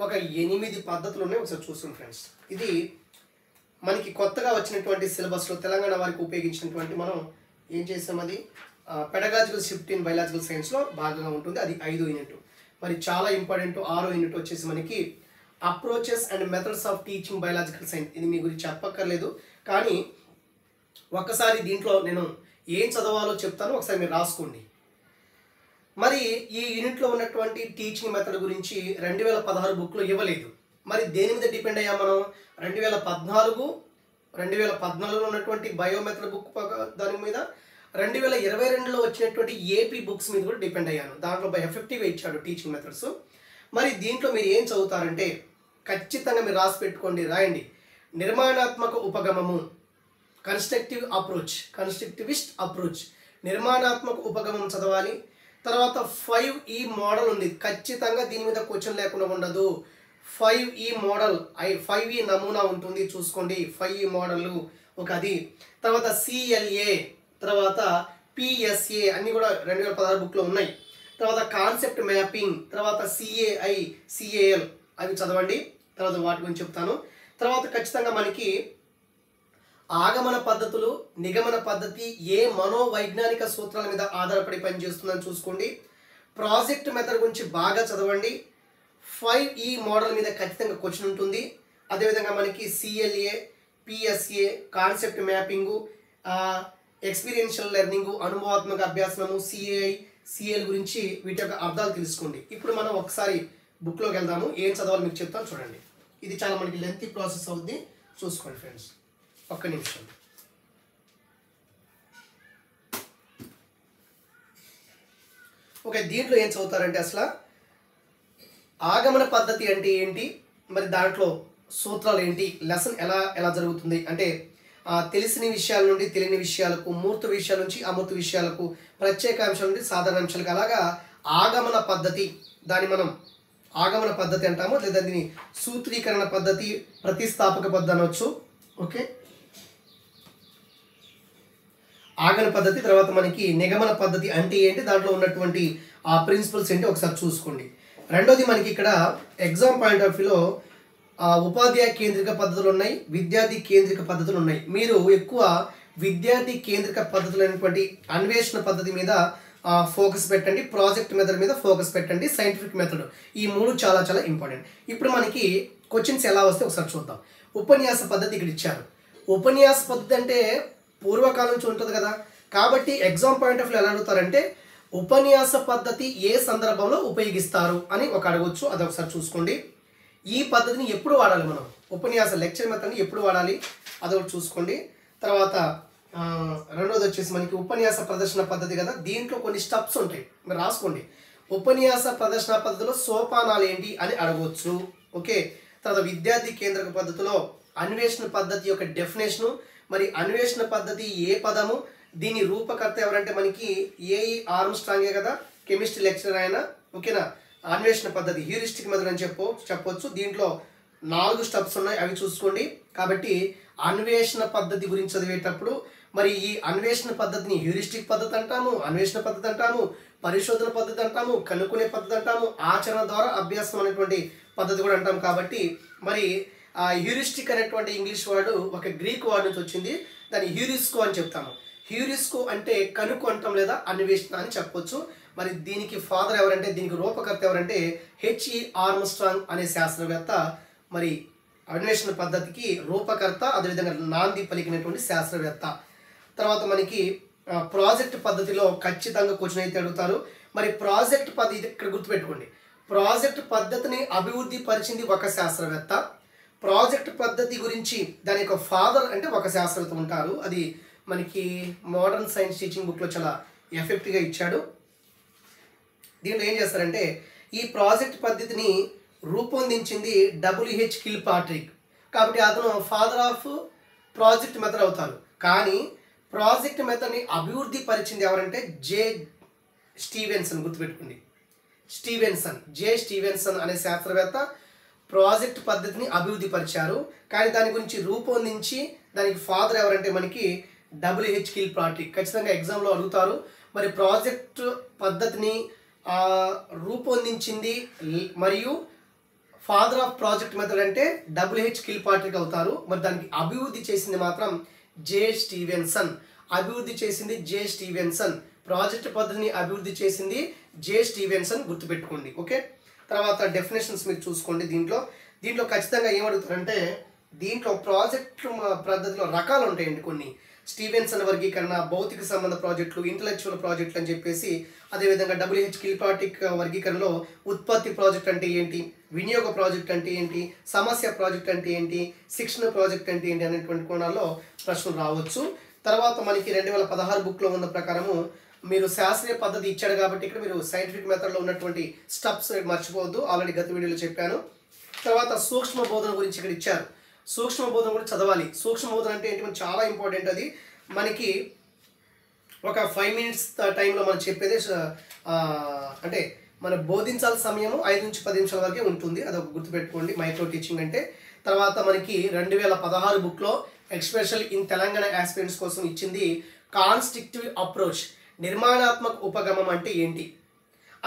ఒక 8 పద్ధతులు ఉన్నాయి. ఒకసారి చూస్తాం ఫ్రెండ్స్. ఇది మనకి కొత్తగా వచ్చినటువంటి సిలబస్లో తెలంగాణ వారికి ఉపయోగించినటువంటి మనం ఏం చేసాం, అది పెడగాజికల్ షిఫ్ట్ ఇన్ బయాలజికల్ సైన్స్లో భాగంగా ఉంటుంది. అది 5వ యూనిట్. మరి చాలా ఇంపార్టెంట్ 6వ యూనిట్ వచ్చేసి మనకి approaches and methods of teaching biological science. ఇది మీ గురించి చెప్పక్కర్లేదు, కానీ ఒక్కసారి దీంట్లో నేను ఏం చదవాలో చెప్తాను, ఒకసారి మీరు రాసుకోండి. మరి ఈ యూనిట్లో ఉన్నటువంటి టీచింగ్ మెథడ్ గురించి 2016 బుక్లో ఇవ్వలేదు. మరి దేని మీద డిపెండ్ అయ్యాం మనం? 2014లో ఉన్నటువంటి బయోమెథడ్ బుక్ దాని మీద, 2022లో వచ్చినటువంటి ఏపీ బుక్స్ మీద కూడా డిపెండ్ అయ్యాను. దాంట్లో ఎఫెక్టివ్గా ఇచ్చాడు టీచింగ్ మెథడ్స్. మరి దీంట్లో మీరు ఏం చదువుతారంటే ఖచ్చితంగా మీరు రాసి పెట్టుకోండి, రాయండి. నిర్మాణాత్మక ఉపగమము, కన్స్ట్రక్టివిస్ట్ అప్రోచ్, నిర్మాణాత్మక ఉపగమం చదవాలి. తర్వాత 5E మోడల్ ఉంది, ఖచ్చితంగా దీని మీద క్వశ్చన్ లేకుండా ఉండదు. 5E మోడల్, 5E నమూనా ఉంటుంది, చూసుకోండి. 5E మోడల్ ఒక అది. తర్వాత CLA, తర్వాత PSA అన్నీ కూడా 2016 బుక్లో ఉన్నాయి. తర్వాత కాన్సెప్ట్ మ్యాపింగ్, తర్వాత CAI, CAL అవి చదవండి. తర్వాత వాటి గురించి చెప్తాను. తర్వాత ఖచ్చితంగా మనకి ఆగమన పద్ధతులు, నిగమన పద్ధతి ఏ మనోవైజ్ఞానిక సూత్రాల మీద ఆధారపడి పనిచేస్తుందని చూసుకోండి. ప్రాజెక్ట్ మెథడ్ గురించి బాగా చదవండి. 5E మోడల్ మీద ఖచ్చితంగా క్వశ్చన్ ఉంటుంది. అదేవిధంగా మనకి CLA, PSA, concept mapping, experiential learning, అనుభవాత్మక అభ్యాసనము, CAI, CL గురించి వీటి యొక్క అర్థాలు తెలుసుకోండి. ఇప్పుడు మనం ఒకసారి బుక్లోకి వెళ్దాము. ఏం చదవాలి మీకు చెప్తాను, చూడండి. ఇది చాలా మనకి లెంతీ ప్రాసెస్ అవుద్ది, చూసుకోండి ఫ్రెండ్స్. ఒక్క నిమిషం. ఓకే, దీంట్లో ఏం చదువుతారంటే అసలు ఆగమన పద్ధతి అంటే ఏంటి, మరి దాంట్లో సూత్రాలు ఏంటి, లెసన్ ఎలా జరుగుతుంది అంటే తెలిసిన విషయాల నుండి తెలియని విషయాలకు, మూర్త విషయాల నుంచి అమూర్త విషయాలకు, ప్రత్యేక అంశాల నుండి సాధారణ అంశాలకు, అలాగా ఆగమన పద్ధతి, దాన్ని మనం ఆగమన పద్ధతి అంటాము, లేదా దీన్ని సూత్రీకరణ పద్ధతి, ప్రతిస్థాపక పద్ధతి అనవచ్చు. ఓకే, ఆగమన పద్ధతి. తర్వాత మనకి నిగమన పద్ధతి అంటే ఏంటి, దాంట్లో ఉన్నటువంటి ఆ ప్రిన్సిపల్స్ ఏంటి ఒకసారి చూసుకోండి. రెండోది మనకి ఇక్కడ ఎగ్జామ్ పాయింట్ ఆఫ్ వ్యూలో ఉపాధ్యాయ కేంద్రిక పద్ధతులు ఉన్నాయి, విద్యార్థి కేంద్రిక పద్ధతులు ఉన్నాయి. మీరు ఎక్కువ విద్యార్థి కేంద్రిక పద్ధతులు అనేటువంటి అన్వేషణ పద్ధతి మీద ఫోకస్ పెట్టండి, ప్రాజెక్ట్ మెథడ్ మీద ఫోకస్ పెట్టండి, సైంటిఫిక్ మెథడ్, ఈ 3 చాలా చాలా ఇంపార్టెంట్. ఇప్పుడు మనకి క్వశ్చన్స్ ఎలా వస్తే ఒకసారి చూద్దాం. ఉపన్యాస పద్ధతి ఇక్కడ ఇచ్చారు. ఉపన్యాస పద్ధతి అంటే పూర్వకాలం నుంచి ఉంటుంది కదా, కాబట్టి ఎగ్జామ్ పాయింట్ ఆఫ్ వ్యూ ఎలా అడుగుతారంటే ఉపన్యాస పద్ధతి ఏ సందర్భంలో ఉపయోగిస్తారు అని ఒక అడగవచ్చు. అది ఒకసారి చూసుకోండి. ఈ పద్ధతిని ఎప్పుడు వాడాలి మనం, ఉపన్యాస లెక్చర్ మెథడ్ని ఎప్పుడు వాడాలి అదొకటి చూసుకోండి. తర్వాత రెండోది వచ్చేసి మనకి ఉపన్యాస ప్రదర్శన పద్ధతి కదా, దీంట్లో కొన్ని స్టెప్స్ ఉంటాయి, మీరు రాసుకోండి. ఉపన్యాస ప్రదర్శన పద్ధతిలో సోపానాలు ఏంటి అని అడగవచ్చు. ఓకే, తర్వాత విద్యార్థి కేంద్రక పద్ధతిలో అన్వేషణ పద్ధతి యొక్క డెఫినేషను, మరి అన్వేషణ పద్ధతి ఏ పదము, దీని రూపకర్త ఎవరంటే మనకి ఏఈ ఆర్మ్స్ట్రాంగే కదా, కెమిస్ట్రీ లెక్చరర్ ఆయన. ఓకేనా, అన్వేషణ పద్ధతి హ్యూరిస్టిక్ మెథడ్ అని చెప్పొచ్చు. దీంట్లో 4 స్టెప్స్ ఉన్నాయి, అవి చూసుకోండి. కాబట్టి అన్వేషణ పద్ధతి గురించి చదివేటప్పుడు మరి ఈ అన్వేషణ పద్ధతిని హ్యూరిస్టిక్ పద్ధతి అంటాము, అన్వేషణ పద్ధతి అంటాము, పరిశోధన పద్ధతి అంటాము, కనుక్కునే పద్ధతి అంటాము, ఆచరణ ద్వారా అభ్యాసం అనేటువంటి పద్ధతి కూడా అంటాం. కాబట్టి మరి హ్యూరిస్టిక్ అనేటువంటి ఇంగ్లీష్ వర్డ్ ఒక గ్రీక్ వర్డ్ నుంచి వచ్చింది, దాన్ని హ్యూరిస్కో అని చెప్తాము. హ్యూరిస్కో అంటే కనుక్కు అంటాం లేదా అన్వేషణ అని చెప్పొచ్చు. మరి దీనికి ఫాదర్ ఎవరంటే, దీనికి రూపకర్త ఎవరంటే హెచ్ఈ ఆర్మ్స్ట్రాంగ్ అనే శాస్త్రవేత్త. మరి అన్వేషణ పద్ధతికి రూపకర్త, అదేవిధంగా నాంది పలికినటువంటి శాస్త్రవేత్త. తర్వాత మనకి ప్రాజెక్ట్ పద్ధతిలో ఖచ్చితంగా క్వశ్చన్ అయితే అడుగుతారు. మరి ప్రాజెక్ట్ పద్ధతి ఇక్కడ గుర్తుపెట్టుకోండి, ప్రాజెక్ట్ పద్ధతిని అభివృద్ధి పరిచింది ఒక శాస్త్రవేత్త. ప్రాజెక్ట్ పద్ధతి గురించి దాని యొక్క ఫాదర్ అంటే ఒక శాస్త్రవేత్త ఉంటారు. అది మనకి మోడర్న్ సైన్స్ టీచింగ్ బుక్లో చాలా ఎఫెక్టివ్గా ఇచ్చాడు. దీంట్లో ఏం చేస్తారంటే ఈ ప్రాజెక్ట్ పద్ధతిని రూపొందించింది WH కిల్పాట్రిక్, కాబట్టి అతను ఫాదర్ ఆఫ్ ప్రాజెక్ట్ మెథడ్ అవుతారు. కానీ ప్రాజెక్ట్ మెథడ్ని అభివృద్ధి పరిచింది ఎవరంటే జే స్టీవెన్సన్, గుర్తుపెట్టుకోండి. జే స్టీవెన్సన్ అనే శాస్త్రవేత్త ప్రాజెక్ట్ పద్ధతిని అభివృద్ధి పరిచారు. కానీ దాని గురించి రూపొందించి దానికి ఫాదర్ ఎవరంటే మనకి WH కిల్పాట్రిక్. ఖచ్చితంగా ఎగ్జామ్లో అడుగుతారు. మరి ప్రాజెక్ట్ పద్ధతిని రూపొందించింది మరియు ఫాదర్ ఆఫ్ ప్రాజెక్ట్ మెథడ్ అంటే WH కిల్పాట్రిక్ అవుతారు. మరి దానికి అభివృద్ధి చేసింది మాత్రం జే స్టీవెన్సన్. అభివృద్ధి చేసింది జే స్టీవెన్సన్. ప్రాజెక్ట్ పద్ధతిని అభివృద్ధి చేసింది జే స్టీవెన్సన్, గుర్తుపెట్టుకోండి. ఓకే, తర్వాత డెఫినేషన్స్ మీరు చూసుకోండి. దీంట్లో ఖచ్చితంగా ఏమడుగుతారంటే దీంట్లో ప్రాజెక్ట్ పద్ధతిలో రకాలు ఉంటాయండి కొన్ని. స్టీవెన్సన్ వర్గీకరణ, భౌతిక సంబంధ ప్రాజెక్టులు, ఇంటలెక్చువల్ ప్రాజెక్టులు అని చెప్పేసి, అదేవిధంగా WH కిల్పాట్రిక్ వర్గీకరణలో ఉత్పత్తి ప్రాజెక్ట్ అంటే ఏంటి, వినియోగ ప్రాజెక్ట్ అంటే ఏంటి, సమస్య ప్రాజెక్ట్ అంటే ఏంటి, శిక్షణ ప్రాజెక్ట్ అంటే ఏంటి అనేటువంటి కోణాల్లో ప్రశ్నలు రావచ్చు. తర్వాత మనకి 2016 బుక్లో ఉన్న ప్రకారము మీరు శాస్త్రీయ పద్ధతి ఇచ్చాడు కాబట్టి ఇక్కడ మీరు సైంటిఫిక్ మెథడ్లో ఉన్నటువంటి స్టెప్స్ మర్చిపోవద్దు, ఆల్రెడీ గత వీడియోలో చెప్పాను. తర్వాత సూక్ష్మ బోధన గురించి ఇక్కడ ఇచ్చారు. సూక్ష్మ బోధన కూడా చదవాలి. సూక్ష్మ బోధన అంటే ఏంటి, మనకి చాలా ఇంపార్టెంట్. అది మనకి ఒక 5 minutes టైంలో మనం చెప్పేది అంటే మనం బోధించాల్సిన సమయము 5 నుంచి 10 నిమిషాల వరకే ఉంటుంది. అదొక గుర్తుపెట్టుకోండి మైక్రో టీచింగ్ అంటే. తర్వాత మనకి 2016 బుక్లో ఎక్స్పెషల్ ఇన్ తెలంగాణ ఆస్పిరెంట్స్ కోసం ఇచ్చింది కాన్స్ట్రక్టివ్ అప్రోచ్. నిర్మాణాత్మక ఉపగమం అంటే ఏంటి,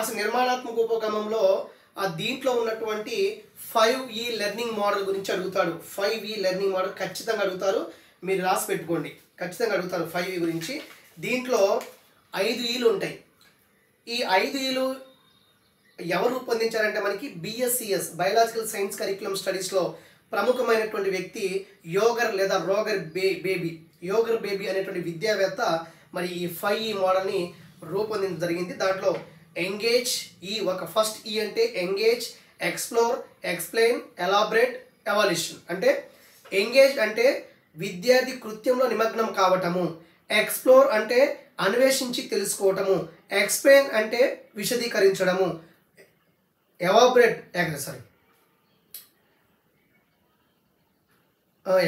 అసలు నిర్మాణాత్మక ఉపగమంలో దీంట్లో ఉన్నటువంటి 5E లెర్నింగ్ మోడల్ గురించి అడుగుతాడు. 5E లెర్నింగ్ మోడల్ ఖచ్చితంగా అడుగుతారు, మీరు రాసి పెట్టుకోండి. ఖచ్చితంగా అడుగుతారు 5E గురించి. దీంట్లో 5Eలు ఉంటాయి. ఈ 5Eలు ఎవరు రూపొందించారంటే మనకి BSCS బయోలాజికల్ సైన్స్ కరిక్యులం స్టడీస్లో ప్రముఖమైనటువంటి వ్యక్తి యోగర్ లేదా రోగర్ బేబీ అనేటువంటి విద్యావేత్త మరి ఈ 5E మోడల్ని రూపొందించడం జరిగింది. దాంట్లో ఎంగేజ్, ఒక ఫస్ట్ E అంటే engage, explore, explain, elaborate, evaluation. అంటే ఎంగేజ్ అంటే విద్యార్థి కృత్యంలో నిమగ్నం కావటము, ఎక్స్ప్లోర్ అంటే అన్వేషించి తెలుసుకోవటము, ఎక్స్ప్లెయిన్ అంటే విశదీకరించడము,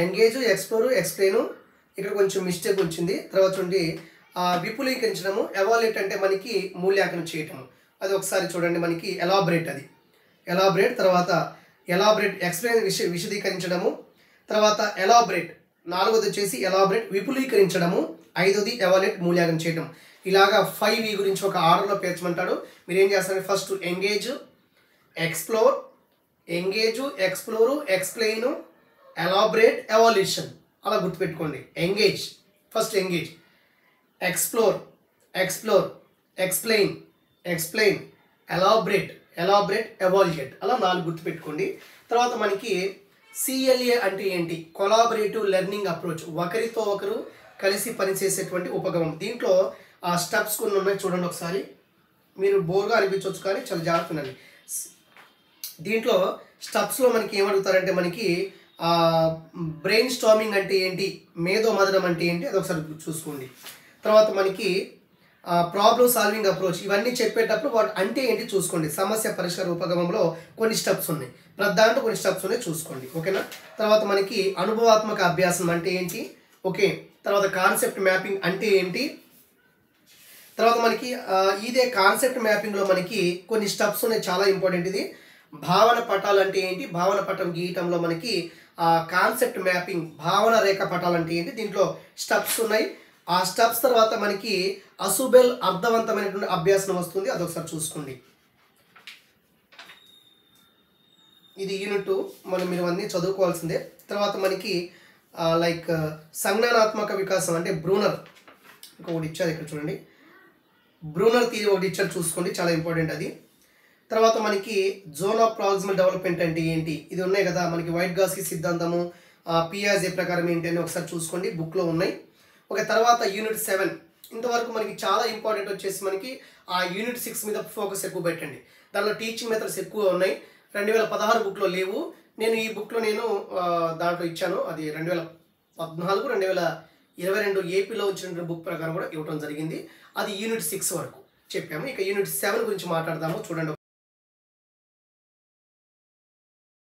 ఎంగేజ్, ఎక్స్ప్లోర్, ఎక్స్ప్లెయిన్, ఇక్కడ కొంచెం మిస్టేక్ వచ్చింది. తర్వాత చూడండి విపులీకరించడము, ఎవాల్యుయేట్ అంటే మనకి మూల్యాంకనం చేయటము. అది ఒకసారి చూడండి, మనకి ఎలాబరేట్, తర్వాత ఎలాబరేట్ ఎక్స్ప్లెయిన్ విశదీకరించడము, తర్వాత ఎలాబరేట్ 4వది వచ్చేసి ఎలాబరేట్ విపులీకరించడము, 5వది ఎవాల్యుయేట్ మూల్యాంకనం చేయటం. ఇలాగా 5E గురించి ఒక ఆర్డర్లో పేర్చమంటాడు. మీరు ఏం చేస్తారంటే first engage, explore, explain, elaborate, evaluation అలా గుర్తుపెట్టుకోండి. Engage, first engage, explore, explain, elaborate, evaluate అలా 4 గుర్తుపెట్టుకోండి. తర్వాత మనకి CLA అంటే ఏంటి, కొలాబరేటివ్ లెర్నింగ్ అప్రోచ్, ఒకరితో ఒకరు కలిసి పనిచేసేటువంటి ఉపగమం. దీంట్లో స్టెప్స్ కొన్ని ఉన్నాయి చూడండి ఒకసారి. మీరు బోర్గా అనిపించవచ్చు కానీ చాలా జాగ్రత్తనండి. దీంట్లో స్టెప్స్లో మనకి ఏమడుగుతారంటే మనకి బ్రెయిన్ స్టార్మింగ్ అంటే ఏంటి, మేధో మదనం అంటే ఏంటి, అది ఒకసారి చూసుకోండి. తర్వాత మనకి ప్రాబ్లమ్ సాల్వింగ్ అప్రోచ్, ఇవన్నీ చెప్పేటప్పుడు వాటి అంటే ఏంటి చూసుకోండి. సమస్య పరిష్కార ఉపగమంలో కొన్ని స్టెప్స్ ఉన్నాయి, దాంట్లో కొన్ని స్టెప్స్ ఉన్నాయి చూసుకోండి. ఓకేనా. తర్వాత మనకి అనుభవాత్మక అభ్యాసం అంటే ఏంటి, ఓకే. తర్వాత కాన్సెప్ట్ మ్యాపింగ్ అంటే ఏంటి. తర్వాత మనకి ఇదే కాన్సెప్ట్ మ్యాపింగ్లో మనకి కొన్ని స్టెప్స్ ఉన్నాయి, చాలా ఇంపార్టెంట్. ఇది భావన పటాలు అంటే ఏంటి, భావన పటం గీయటంలో మనకి కాన్సెప్ట్ మ్యాపింగ్, భావన రేఖ పటాలు అంటే ఏంటి, దీంట్లో స్టెప్స్ ఉన్నాయి. ఆ స్టెప్స్ తర్వాత మనకి అసుబెల్ అర్థవంతమైనటువంటి అభ్యాసం వస్తుంది, అదొకసారి చూసుకోండి. ఇది యూనిట్ 2, మీరు అన్నీ చదువుకోవాల్సిందే. తర్వాత మనకి సంజ్ఞానాత్మక వికాసం అంటే బ్రూనర్ ఒకటి ఇచ్చారు, ఇక్కడ చూడండి. బ్రూనర్ థియరీ ఒకటి ఇచ్చారు, చూసుకోండి, చాలా ఇంపార్టెంట్ అది. తర్వాత మనకి జోన్ ఆఫ్ ప్రాక్సిమల్ డెవలప్మెంట్ అంటే ఏంటి, ఇది ఉన్నాయి కదా మనకి. వైట్గాస్కీ సిద్ధాంతము, పియాజే ప్రకారం ఏంటి అని ఒకసారి చూసుకోండి, బుక్లో ఉన్నాయి. ఒక తర్వాత యూనిట్ 7, ఇంతవరకు మనకి చాలా ఇంపార్టెంట్ వచ్చేసి మనకి యూనిట్ 6 మీద ఫోకస్ ఎక్కువ పెట్టండి. దానిలో టీచింగ్ మెథడ్స్ ఎక్కువ ఉన్నాయి. 2016 బుక్లో లేవు, నేను ఈ బుక్లో దాంట్లో ఇచ్చాను. అది 2014, 2022 ఏపీలో వచ్చిన బుక్ ప్రకారం కూడా ఇవ్వడం జరిగింది. అది యూనిట్ 6 వరకు చెప్పాము. ఇక యూనిట్ 7 గురించి మాట్లాడదాము, చూడండి.